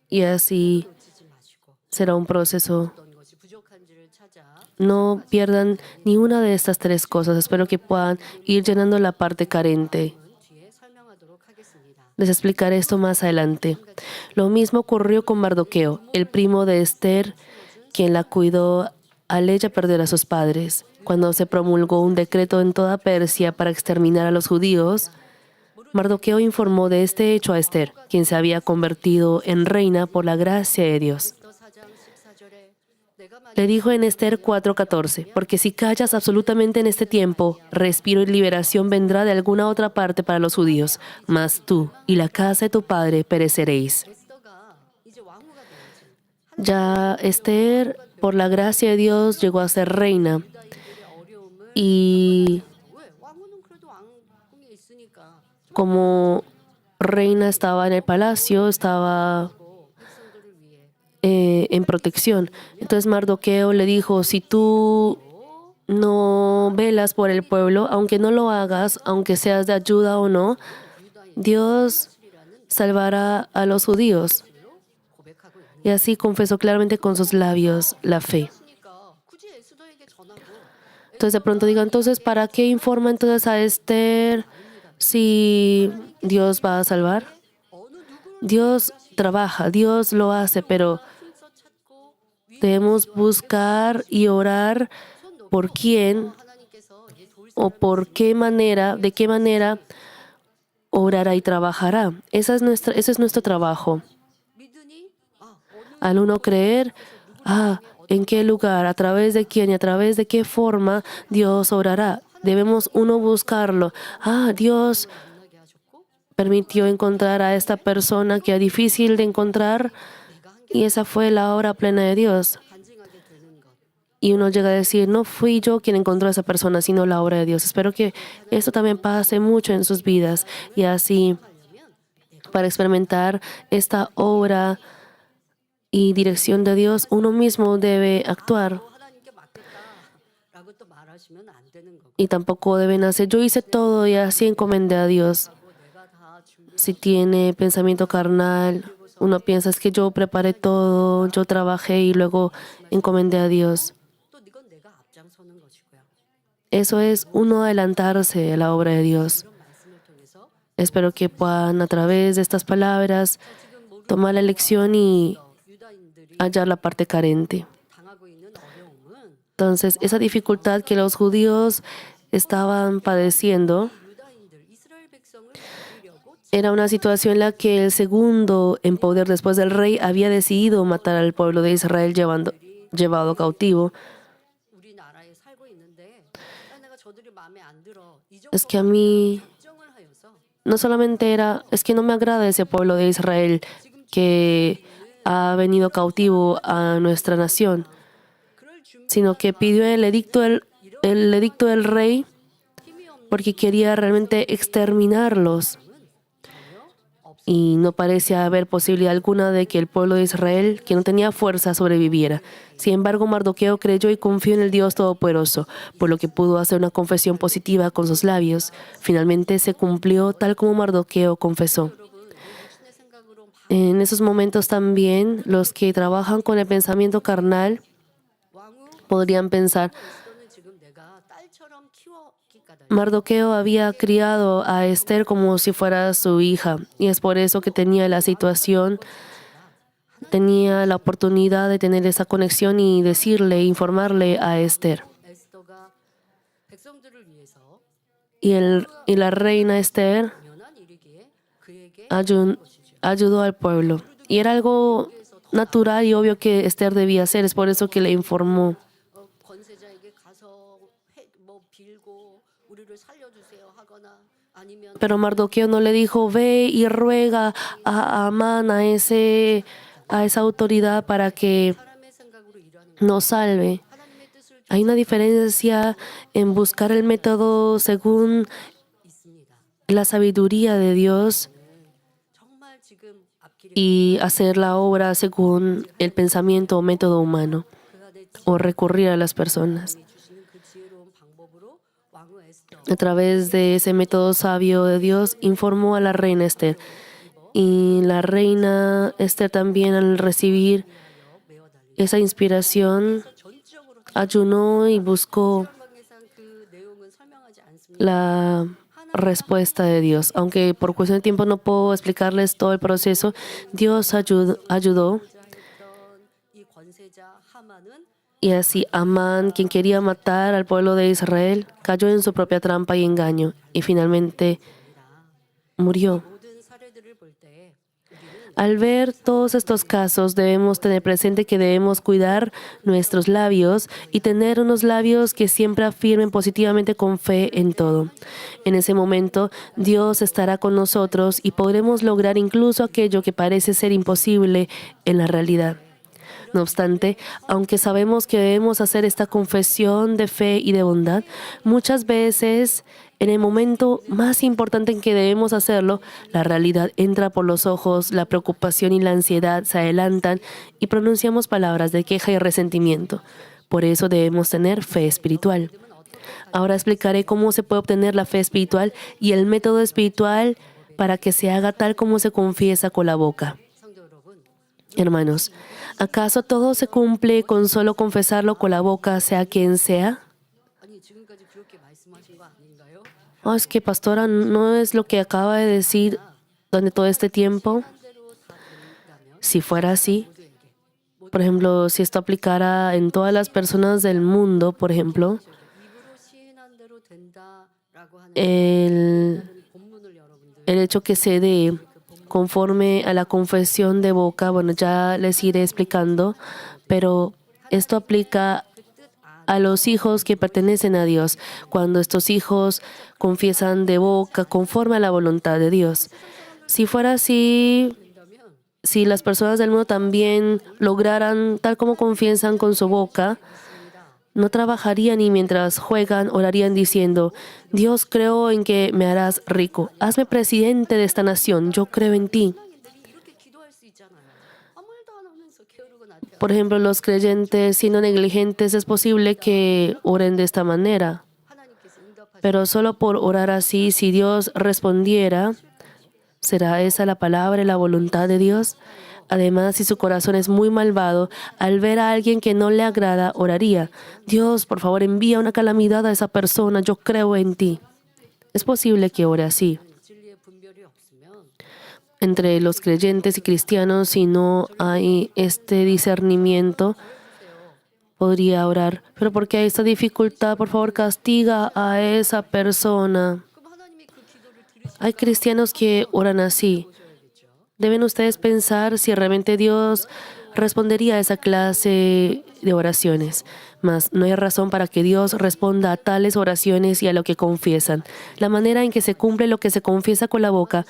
Y así será un proceso. No pierdan ni una de estas tres cosas. Espero que puedan ir llenando la parte carente. Les explicaré esto más adelante. Lo mismo ocurrió con Mardoqueo, el primo de Esther, quien la cuidó al ella perder a sus padres. Cuando se promulgó un decreto en toda Persia para exterminar a los judíos, Mardoqueo informó de este hecho a Esther, quien se había convertido en reina por la gracia de Dios. Le dijo en Esther 4:14, porque si callas absolutamente en este tiempo, respiro y liberación vendrá de alguna otra parte para los judíos, mas tú y la casa de tu padre pereceréis. Ya Esther, por la gracia de Dios, llegó a ser reina y como reina estaba en el palacio, estaba en protección. Entonces Mardoqueo le dijo, si tú no velas por el pueblo, aunque no lo hagas, aunque seas de ayuda o no, Dios salvará a los judíos. Y así confesó claramente con sus labios la fe. Entonces de pronto diga, entonces, ¿para qué informa entonces a Esther si Dios va a salvar? Dios trabaja, Dios lo hace, pero debemos buscar y orar por quién o por qué manera, de qué manera orará y trabajará. Ese es nuestro trabajo. Al uno creer, ¿en qué lugar, a través de quién y a través de qué forma Dios orará? Debemos uno buscarlo. Dios permitió encontrar a esta persona que era difícil de encontrar y esa fue la obra plena de Dios. Y uno llega a decir, no fui yo quien encontró a esa persona, sino la obra de Dios. Espero que esto también pase mucho en sus vidas y así para experimentar esta obra y dirección de Dios, uno mismo debe actuar. Y tampoco deben hacer, yo hice todo y así encomendé a Dios. Si tiene pensamiento carnal, uno piensa es que yo preparé todo, yo trabajé y luego encomendé a Dios. Eso es uno adelantarse a la obra de Dios. Espero que puedan a través de estas palabras tomar la lección y hallar la parte carente. Entonces, esa dificultad que los judíos estaban padeciendo era una situación en la que el segundo en poder después del rey había decidido matar al pueblo de Israel llevado cautivo. Es que a mí no solamente es que no me agrada ese pueblo de Israel que ha venido cautivo a nuestra nación, sino que pidió el edicto del rey porque quería realmente exterminarlos. Y no parecía haber posibilidad alguna de que el pueblo de Israel, que no tenía fuerza, sobreviviera. Sin embargo, Mardoqueo creyó y confió en el Dios Todopoderoso, por lo que pudo hacer una confesión positiva con sus labios. Finalmente se cumplió tal como Mardoqueo confesó. En esos momentos también, los que trabajan con el pensamiento carnal podrían pensar, Mardoqueo había criado a Esther como si fuera su hija y es por eso que tenía la situación, tenía la oportunidad de tener esa conexión y decirle, informarle a Esther. Y la reina Esther ayudó al pueblo. Y era algo natural y obvio que Esther debía hacer, es por eso que le informó. Pero Mardoqueo no le dijo, ve y ruega a Amán, a esa autoridad para que nos salve. Hay una diferencia en buscar el método según la sabiduría de Dios y hacer la obra según el pensamiento o método humano o recurrir a las personas. A través de ese método sabio de Dios, informó a la reina Esther. Y la reina Esther también, al recibir esa inspiración, ayunó y buscó la respuesta de Dios. Aunque por cuestión de tiempo no puedo explicarles todo el proceso, Dios ayudó. Y así Amán, quien quería matar al pueblo de Israel, cayó en su propia trampa y engaño y finalmente murió. Al ver todos estos casos, debemos tener presente que debemos cuidar nuestros labios y tener unos labios que siempre afirmen positivamente con fe en todo. En ese momento, Dios estará con nosotros y podremos lograr incluso aquello que parece ser imposible en la realidad. No obstante, aunque sabemos que debemos hacer esta confesión de fe y de bondad, muchas veces, en el momento más importante en que debemos hacerlo, la realidad entra por los ojos, la preocupación y la ansiedad se adelantan y pronunciamos palabras de queja y resentimiento. Por eso debemos tener fe espiritual. Ahora explicaré cómo se puede obtener la fe espiritual y el método espiritual para que se haga tal como se confiesa con la boca. Hermanos, ¿acaso todo se cumple con solo confesarlo con la boca, sea quien sea? Es que pastora, no es lo que acaba de decir durante todo este tiempo. Si fuera así, por ejemplo, si esto aplicara en todas las personas del mundo, por ejemplo, el el hecho que se dé conforme a la confesión de boca, bueno, ya les iré explicando, pero esto aplica a los hijos que pertenecen a Dios, cuando estos hijos confiesan de boca conforme a la voluntad de Dios. Si fuera así, si las personas del mundo también lograran, tal como confiesan con su boca, no trabajarían y mientras juegan orarían diciendo: Dios, creo en que me harás rico. Hazme presidente de esta nación. Yo creo en ti. Por ejemplo, los creyentes siendo negligentes es posible que oren de esta manera. Pero solo por orar así, si Dios respondiera, ¿será esa la palabra y la voluntad de Dios? Además, si su corazón es muy malvado, al ver a alguien que no le agrada, oraría: Dios, por favor, envía una calamidad a esa persona, yo creo en ti. Es posible que ore así. Entre los creyentes y cristianos, si no hay este discernimiento, podría orar: pero porque hay esta dificultad, por favor, castiga a esa persona. Hay cristianos que oran así. Deben ustedes pensar si realmente Dios respondería a esa clase de oraciones. Mas no hay razón para que Dios responda a tales oraciones y a lo que confiesan. La manera en que se cumple lo que se confiesa con la boca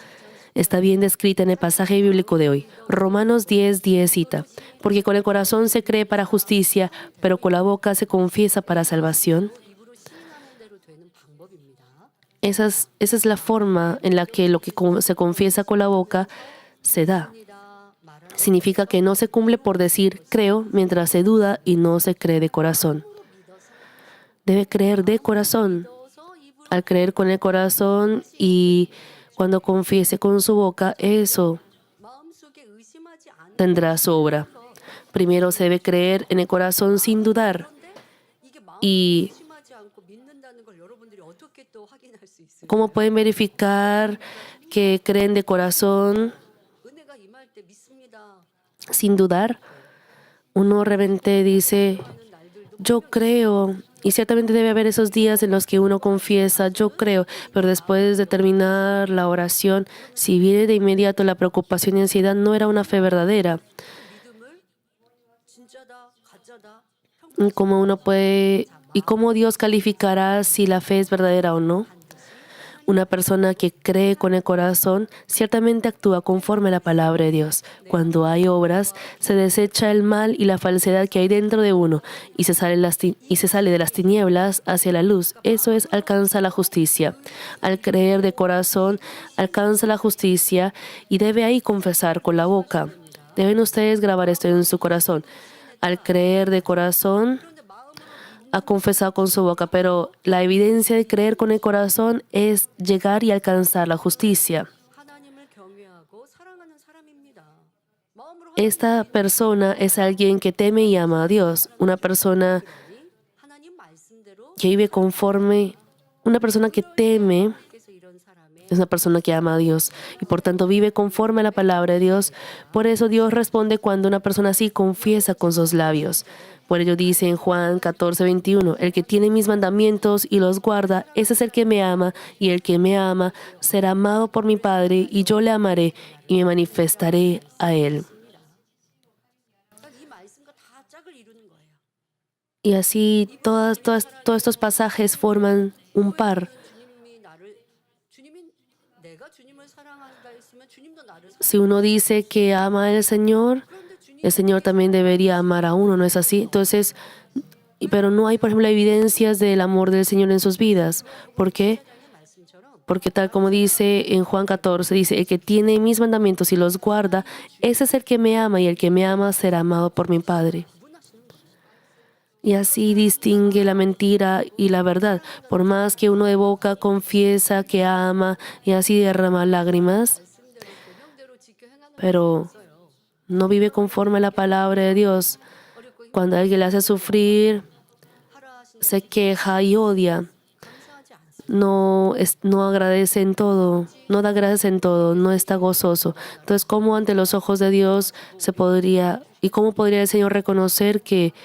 está bien descrita en el pasaje bíblico de hoy. Romanos 10:10 cita: porque con el corazón se cree para justicia, pero con la boca se confiesa para salvación. Esa es la forma en la que lo que se confiesa con la boca se da. Significa que no se cumple por decir creo mientras se duda y no se cree de corazón. Debe creer de corazón. Al creer con el corazón y cuando confiese con su boca, eso tendrá su obra. Primero se debe creer en el corazón sin dudar. ¿Y cómo pueden verificar que creen de corazón sin dudar? Uno realmente dice: yo creo. Y ciertamente debe haber esos días en los que uno confiesa: yo creo. Pero después de terminar la oración, si viene de inmediato la preocupación y ansiedad, no era una fe verdadera. ¿Y cómo Dios calificará si la fe es verdadera o no? Una persona que cree con el corazón ciertamente actúa conforme a la palabra de Dios. Cuando hay obras, se desecha el mal y la falsedad que hay dentro de uno y se sale de las tinieblas hacia la luz. Eso es: alcanza la justicia. Al creer de corazón, alcanza la justicia y debe ahí confesar con la boca. Deben ustedes grabar esto en su corazón. Al creer de corazón, ha confesado con su boca, pero la evidencia de creer con el corazón es llegar y alcanzar la justicia. Esta persona es alguien que teme y ama a Dios, una persona que vive conforme, una persona que teme, es una persona que ama a Dios y por tanto vive conforme a la palabra de Dios. Por eso Dios responde cuando una persona así confiesa con sus labios. Por ello dice en Juan 14:21: el que tiene mis mandamientos y los guarda, ese es el que me ama, y el que me ama será amado por mi Padre, y yo le amaré y me manifestaré a él. Y así todos estos pasajes forman un par. Si uno dice que ama al Señor, el Señor también debería amar a uno, ¿no es así? Entonces, pero no hay, por ejemplo, evidencias del amor del Señor en sus vidas. ¿Por qué? Porque tal como dice en Juan 14, dice: el que tiene mis mandamientos y los guarda, ese es el que me ama, y el que me ama será amado por mi Padre. Y así distingue la mentira y la verdad. Por más que uno de boca confiesa que ama y así derrama lágrimas, pero no vive conforme a la palabra de Dios. Cuando alguien le hace sufrir, se queja y odia. No agradece en todo, no da gracias en todo, no está gozoso. Entonces, ¿cómo ante los ojos de Dios cómo podría el Señor reconocer que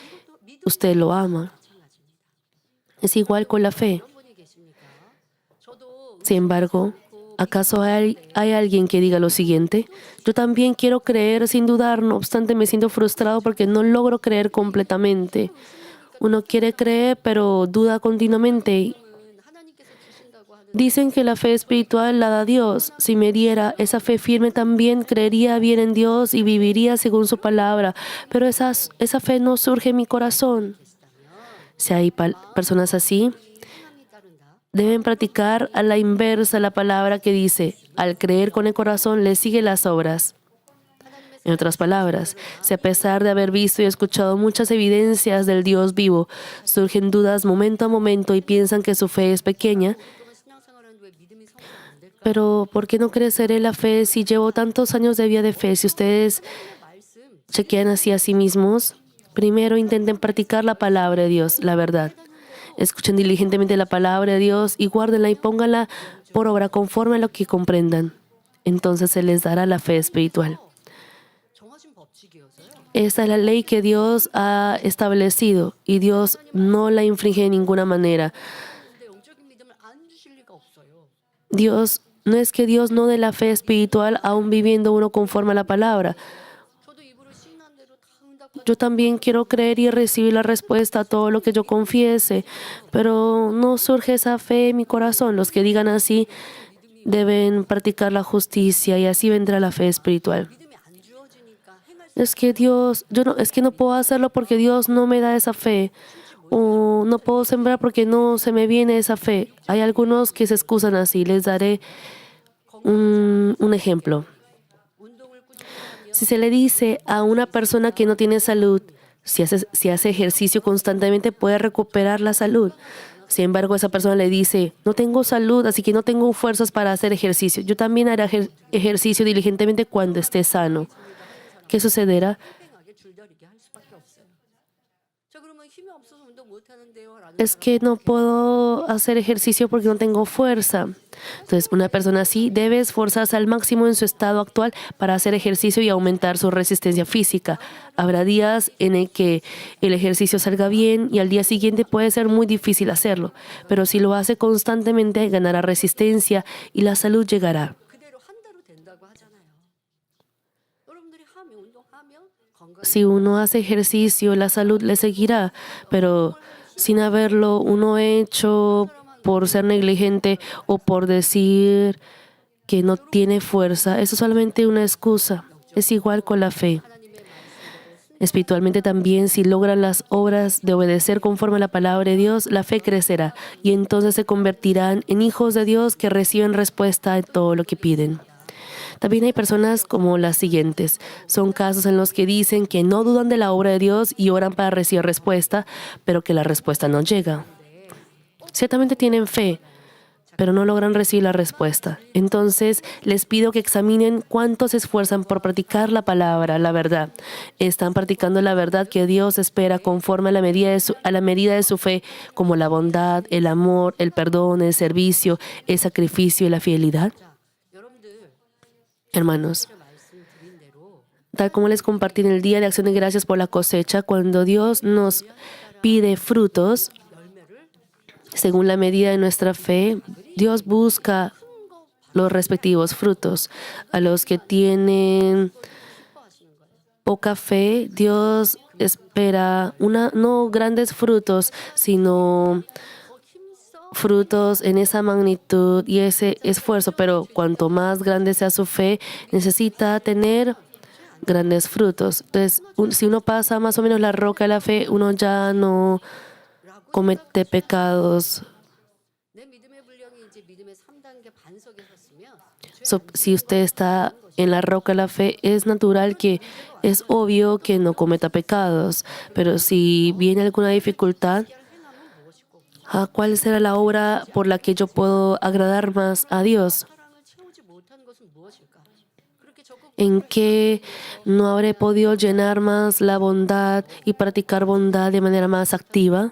usted lo ama? Es igual con la fe. Sin embargo, ¿Acaso hay alguien que diga lo siguiente? Yo también quiero creer sin dudar, no obstante me siento frustrado porque no logro creer completamente. Uno quiere creer, pero duda continuamente. Dicen que la fe espiritual la da Dios. Si me diera esa fe firme también, creería bien en Dios y viviría según su palabra. Pero esa fe no surge en mi corazón. Si hay personas así, deben practicar a la inversa la palabra que dice, al creer con el corazón le sigue las obras. En otras palabras, si a pesar de haber visto y escuchado muchas evidencias del Dios vivo, surgen dudas momento a momento y piensan que su fe es pequeña, pero ¿por qué no creceré la fe si llevo tantos años de vida de fe? Si ustedes chequean así a sí mismos, primero intenten practicar la palabra de Dios, la verdad. Escuchen diligentemente la palabra de Dios y guárdenla y pónganla por obra conforme a lo que comprendan. Entonces se les dará la fe espiritual. Esta es la ley que Dios ha establecido y Dios no la infringe de ninguna manera. No es que Dios no dé la fe espiritual aún viviendo uno conforme a la palabra. Yo también quiero creer y recibir la respuesta a todo lo que yo confiese, pero no surge esa fe en mi corazón. Los que digan así deben practicar la justicia y así vendrá la fe espiritual. Es que no puedo hacerlo porque Dios no me da esa fe. O no puedo sembrar porque no se me viene esa fe. Hay algunos que se excusan así. Les daré un ejemplo. Si se le dice a una persona que no tiene salud, si hace ejercicio constantemente puede recuperar la salud. Sin embargo, esa persona le dice, no tengo salud, así que no tengo fuerzas para hacer ejercicio. Yo también haré ejercicio diligentemente cuando esté sano. ¿Qué sucederá? Es que no puedo hacer ejercicio porque no tengo fuerza. Entonces, una persona así debe esforzarse al máximo en su estado actual para hacer ejercicio y aumentar su resistencia física. Habrá días en el que el ejercicio salga bien y al día siguiente puede ser muy difícil hacerlo. Pero si lo hace constantemente, ganará resistencia y la salud llegará. Si uno hace ejercicio, la salud le seguirá, pero sin haberlo uno hecho por ser negligente o por decir que no tiene fuerza, eso es solamente una excusa. Es igual con la fe. Espiritualmente también, si logran las obras de obedecer conforme a la palabra de Dios, la fe crecerá y entonces se convertirán en hijos de Dios que reciben respuesta a todo lo que piden. También hay personas como las siguientes. Son casos en los que dicen que no dudan de la obra de Dios y oran para recibir respuesta, pero que la respuesta no llega. Ciertamente tienen fe, pero no logran recibir la respuesta. Entonces, les pido que examinen cuánto se esfuerzan por practicar la palabra, la verdad. Están practicando la verdad que Dios espera conforme a la medida de su fe, como la bondad, el amor, el perdón, el servicio, el sacrificio y la fidelidad. Hermanos, tal como les compartí en el Día de Acción de Gracias por la cosecha, cuando Dios nos pide frutos, según la medida de nuestra fe, Dios busca los respectivos frutos. A los que tienen poca fe, Dios espera no grandes frutos, sino frutos en esa magnitud y ese esfuerzo, pero cuanto más grande sea su fe, necesita tener grandes frutos. Entonces, si uno pasa más o menos la roca de la fe, uno ya no comete pecados. Si usted está en la roca de la fe, es natural que es obvio que no cometa pecados, pero si viene alguna dificultad, ¿cuál será la obra por la que yo puedo agradar más a Dios? ¿En qué no habré podido llenar más la bondad y practicar bondad de manera más activa?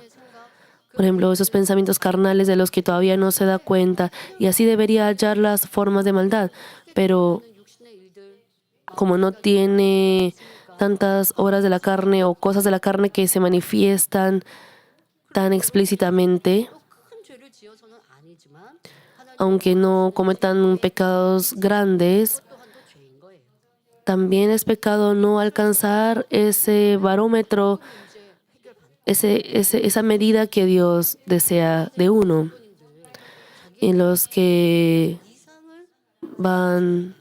Por ejemplo, esos pensamientos carnales de los que todavía no se da cuenta, y así debería hallar las formas de maldad. Pero como no tiene tantas obras de la carne o cosas de la carne que se manifiestan tan explícitamente, aunque no cometan pecados grandes, también es pecado no alcanzar ese barómetro, esa medida que Dios desea de uno. Y los que van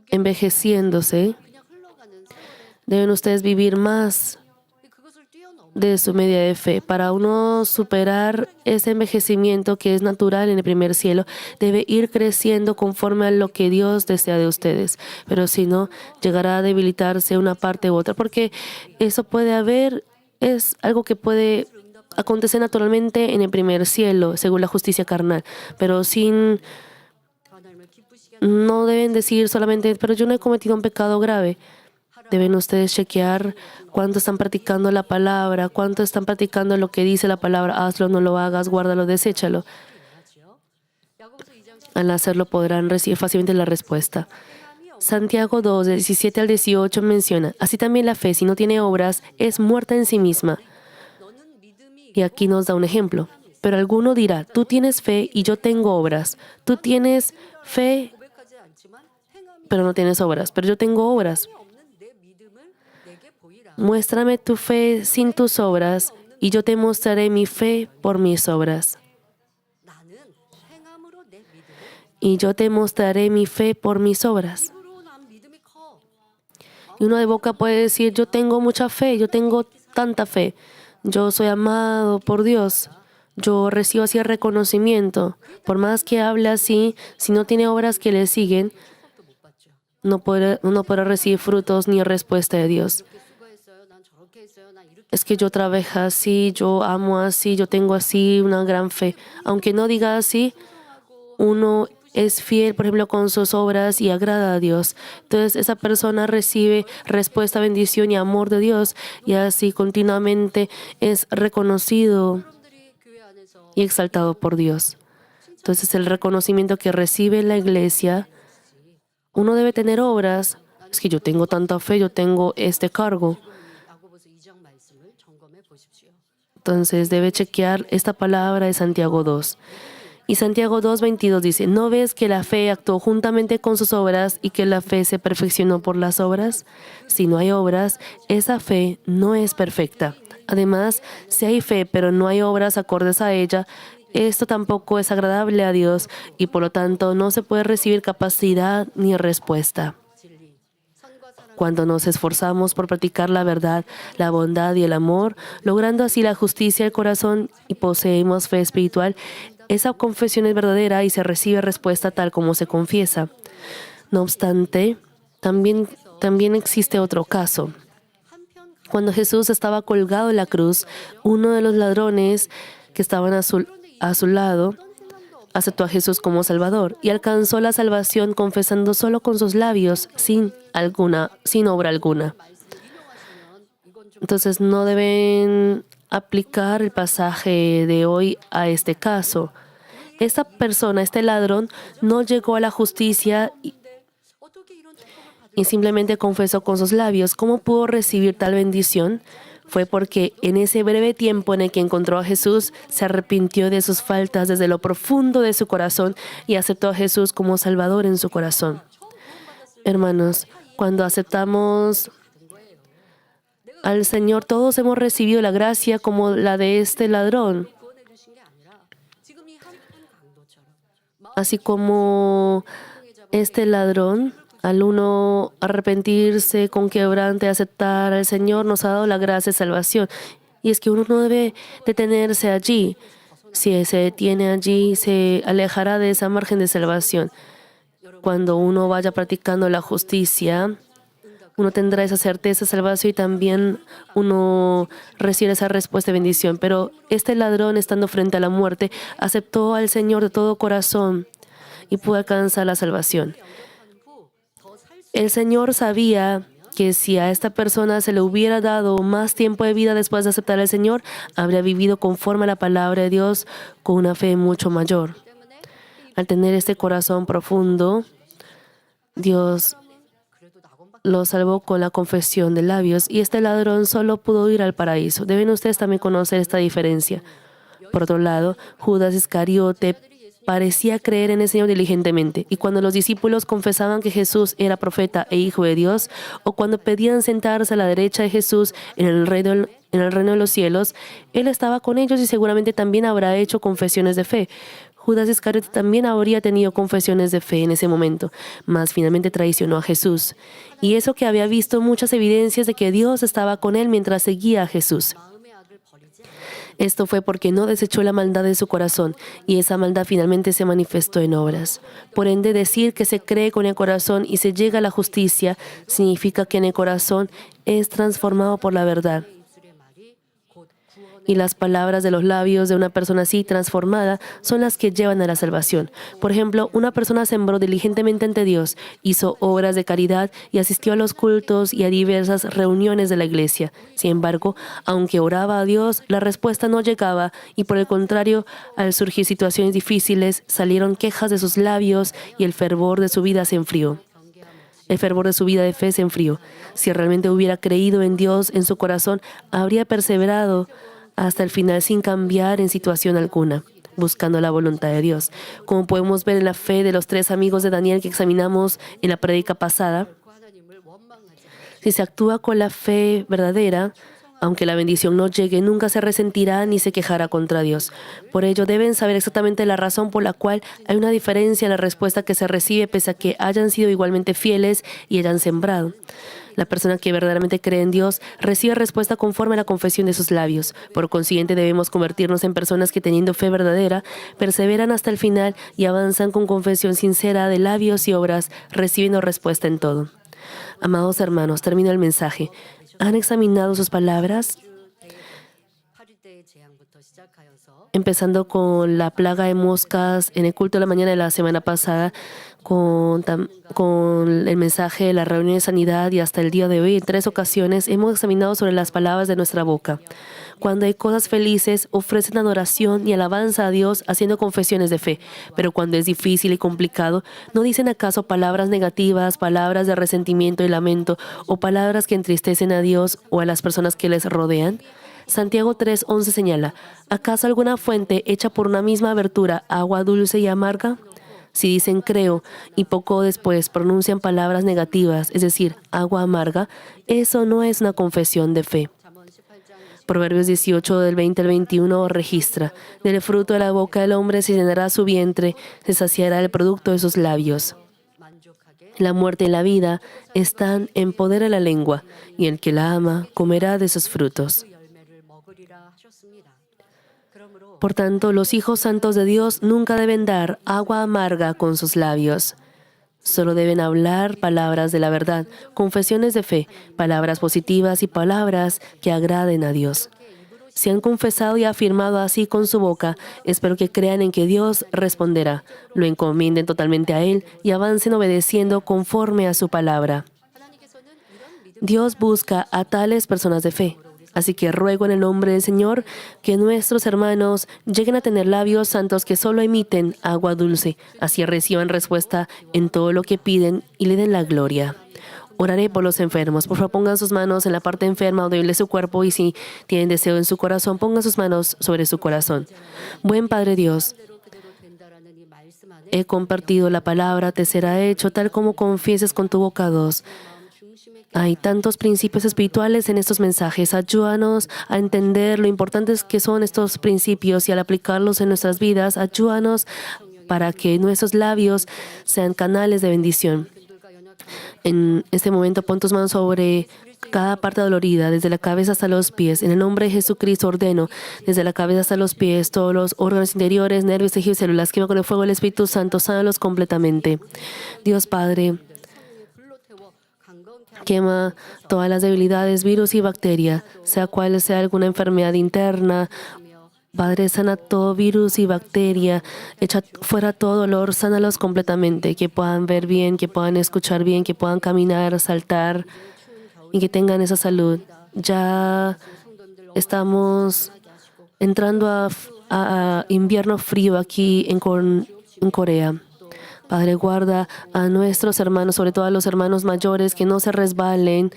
envejeciéndose, deben ustedes vivir más de su media de fe. Para uno superar ese envejecimiento que es natural en el primer cielo, debe ir creciendo conforme a lo que Dios desea de ustedes. Pero si no, llegará a debilitarse una parte u otra, porque eso puede haber, es algo que puede acontecer naturalmente en el primer cielo, según la justicia carnal. Pero no deben decir solamente, pero yo no he cometido un pecado grave. Deben ustedes chequear cuánto están practicando la palabra, cuánto están practicando lo que dice la palabra. Hazlo, no lo hagas, guárdalo, deséchalo. Al hacerlo podrán recibir fácilmente la respuesta. Santiago 2, 17 al 18 menciona, así también la fe, si no tiene obras, es muerta en sí misma. Y aquí nos da un ejemplo. Pero alguno dirá, tú tienes fe y yo tengo obras. Tú tienes fe, pero no tienes obras. Pero yo tengo obras. Muéstrame tu fe sin tus obras, y yo te mostraré mi fe por mis obras. Y yo te mostraré mi fe por mis obras. Y uno de boca puede decir, yo tengo mucha fe, yo tengo tanta fe. Yo soy amado por Dios. Yo recibo así el reconocimiento. Por más que hable así, si no tiene obras que le siguen, no podrá recibir frutos ni respuesta de Dios. Es que yo trabajo así, yo amo así, yo tengo así una gran fe. Aunque no diga así, uno es fiel, por ejemplo, con sus obras y agrada a Dios. Entonces, esa persona recibe respuesta, bendición y amor de Dios, y así continuamente es reconocido y exaltado por Dios. Entonces, el reconocimiento que recibe la iglesia, uno debe tener obras. Es que yo tengo tanta fe, yo tengo este cargo. Entonces debe chequear esta palabra de Santiago 2. Y Santiago 2:22 dice, ¿no ves que la fe actuó juntamente con sus obras y que la fe se perfeccionó por las obras? Si no hay obras, esa fe no es perfecta. Además, si hay fe pero no hay obras acordes a ella, esto tampoco es agradable a Dios y por lo tanto no se puede recibir capacidad ni respuesta. Cuando nos esforzamos por practicar la verdad, la bondad y el amor, logrando así la justicia del corazón y poseemos fe espiritual, esa confesión es verdadera y se recibe respuesta tal como se confiesa. No obstante, también existe otro caso. Cuando Jesús estaba colgado en la cruz, uno de los ladrones que estaban a su lado aceptó a Jesús como Salvador y alcanzó la salvación confesando solo con sus labios, sin obra alguna. Entonces no deben aplicar el pasaje de hoy a este caso. Esta persona, este ladrón, no llegó a la justicia y simplemente confesó con sus labios. ¿Cómo pudo recibir tal bendición? Fue porque en ese breve tiempo en el que encontró a Jesús, se arrepintió de sus faltas desde lo profundo de su corazón y aceptó a Jesús como Salvador en su corazón. Hermanos, cuando aceptamos al Señor, todos hemos recibido la gracia como la de este ladrón. Así como este ladrón, al uno arrepentirse con quebrante, aceptar al Señor, nos ha dado la gracia de salvación. Y es que uno no debe detenerse allí. Si se detiene allí, se alejará de esa margen de salvación. Cuando uno vaya practicando la justicia, uno tendrá esa certeza de salvación y también uno recibe esa respuesta de bendición. Pero este ladrón, estando frente a la muerte, aceptó al Señor de todo corazón y pudo alcanzar la salvación. El Señor sabía que si a esta persona se le hubiera dado más tiempo de vida después de aceptar al Señor, habría vivido conforme a la palabra de Dios con una fe mucho mayor. Al tener este corazón profundo, Dios lo salvó con la confesión de labios y este ladrón solo pudo ir al paraíso. Deben ustedes también conocer esta diferencia. Por otro lado, Judas Iscariote parecía creer en el Señor diligentemente, y cuando los discípulos confesaban que Jesús era profeta e hijo de Dios, o cuando pedían sentarse a la derecha de Jesús en el reino de los cielos, Él estaba con ellos y seguramente también habrá hecho confesiones de fe. Judas Iscariote también habría tenido confesiones de fe en ese momento, mas finalmente traicionó a Jesús. Y eso que había visto muchas evidencias de que Dios estaba con él mientras seguía a Jesús. Esto fue porque no desechó la maldad de su corazón, y esa maldad finalmente se manifestó en obras. Por ende, decir que se cree con el corazón y se llega a la justicia significa que en el corazón es transformado por la verdad. Y las palabras de los labios de una persona así transformada son las que llevan a la salvación. Por ejemplo, una persona sembró diligentemente ante Dios, hizo obras de caridad y asistió a los cultos y a diversas reuniones de la iglesia. Sin embargo, aunque oraba a Dios, la respuesta no llegaba y por el contrario, al surgir situaciones difíciles, salieron quejas de sus labios y el fervor de su vida se enfrió. El fervor de su vida de fe se enfrió. Si realmente hubiera creído en Dios en su corazón, habría perseverado hasta el final sin cambiar en situación alguna, buscando la voluntad de Dios. Como podemos ver en la fe de los 3 amigos de Daniel que examinamos en la prédica pasada, si se actúa con la fe verdadera, aunque la bendición no llegue, nunca se resentirá ni se quejará contra Dios. Por ello, deben saber exactamente la razón por la cual hay una diferencia en la respuesta que se recibe pese a que hayan sido igualmente fieles y hayan sembrado. La persona que verdaderamente cree en Dios recibe respuesta conforme a la confesión de sus labios. Por consiguiente, debemos convertirnos en personas que, teniendo fe verdadera, perseveran hasta el final y avanzan con confesión sincera de labios y obras, recibiendo respuesta en todo. Amados hermanos, termino el mensaje. ¿Han examinado sus palabras? Empezando con la plaga de moscas en el culto de la mañana de la semana pasada, con el mensaje de la reunión de sanidad y hasta el día de hoy, en 3 ocasiones hemos examinado sobre las palabras de nuestra boca. Cuando hay cosas felices, ofrecen adoración y alabanza a Dios haciendo confesiones de fe. Pero cuando es difícil y complicado, ¿no dicen acaso palabras negativas, palabras de resentimiento y lamento, o palabras que entristecen a Dios o a las personas que les rodean? Santiago 3:11 señala, ¿acaso alguna fuente hecha por una misma abertura, agua dulce y amarga? Si dicen creo y poco después pronuncian palabras negativas, es decir, agua amarga, eso no es una confesión de fe. Proverbios 18 del 20 al 21 registra, del fruto de la boca del hombre se llenará su vientre, se saciará el producto de sus labios. La muerte y la vida están en poder de la lengua, y el que la ama comerá de sus frutos. Por tanto, los hijos santos de Dios nunca deben dar agua amarga con sus labios. Solo deben hablar palabras de la verdad, confesiones de fe, palabras positivas y palabras que agraden a Dios. Si han confesado y afirmado así con su boca, espero que crean en que Dios responderá, lo encomienden totalmente a Él y avancen obedeciendo conforme a su palabra. Dios busca a tales personas de fe. Así que ruego en el nombre del Señor que nuestros hermanos lleguen a tener labios santos que solo emiten agua dulce, así reciban respuesta en todo lo que piden y le den la gloria. Oraré por los enfermos. Por favor, pongan sus manos en la parte enferma o débil de su cuerpo y si tienen deseo en su corazón, pongan sus manos sobre su corazón. Buen Padre Dios, he compartido la palabra, te será hecho tal como confieses con tu boca. 2. Hay tantos principios espirituales en estos mensajes. Ayúdanos a entender lo importantes que son estos principios y al aplicarlos en nuestras vidas, ayúdanos para que nuestros labios sean canales de bendición. En este momento pon tus manos sobre cada parte dolorida, desde la cabeza hasta los pies. En el nombre de Jesucristo ordeno, desde la cabeza hasta los pies, todos los órganos interiores, nervios, tejidos, células, quema con el fuego del Espíritu Santo, sánalos completamente. Dios Padre, quema todas las debilidades, virus y bacterias, sea cual sea alguna enfermedad interna. Padre, sana todo virus y bacteria, echa fuera todo dolor, sánalos completamente, que puedan ver bien, que puedan escuchar bien, que puedan caminar, saltar y que tengan esa salud. Ya estamos entrando a invierno frío aquí en Corea. Padre, guarda a nuestros hermanos, sobre todo a los hermanos mayores, que no se resbalen.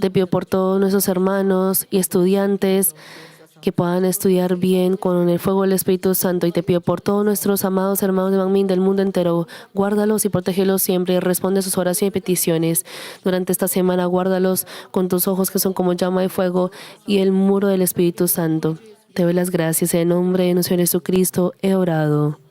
Te pido por todos nuestros hermanos y estudiantes que puedan estudiar bien con el fuego del Espíritu Santo. Y te pido por todos nuestros amados hermanos de Manmin del mundo entero, guárdalos y protégelos siempre y responde a sus oraciones y peticiones. Durante esta semana, guárdalos con tus ojos que son como llama de fuego y el muro del Espíritu Santo. Te doy las gracias en el nombre de nuestro Señor Jesucristo. He orado.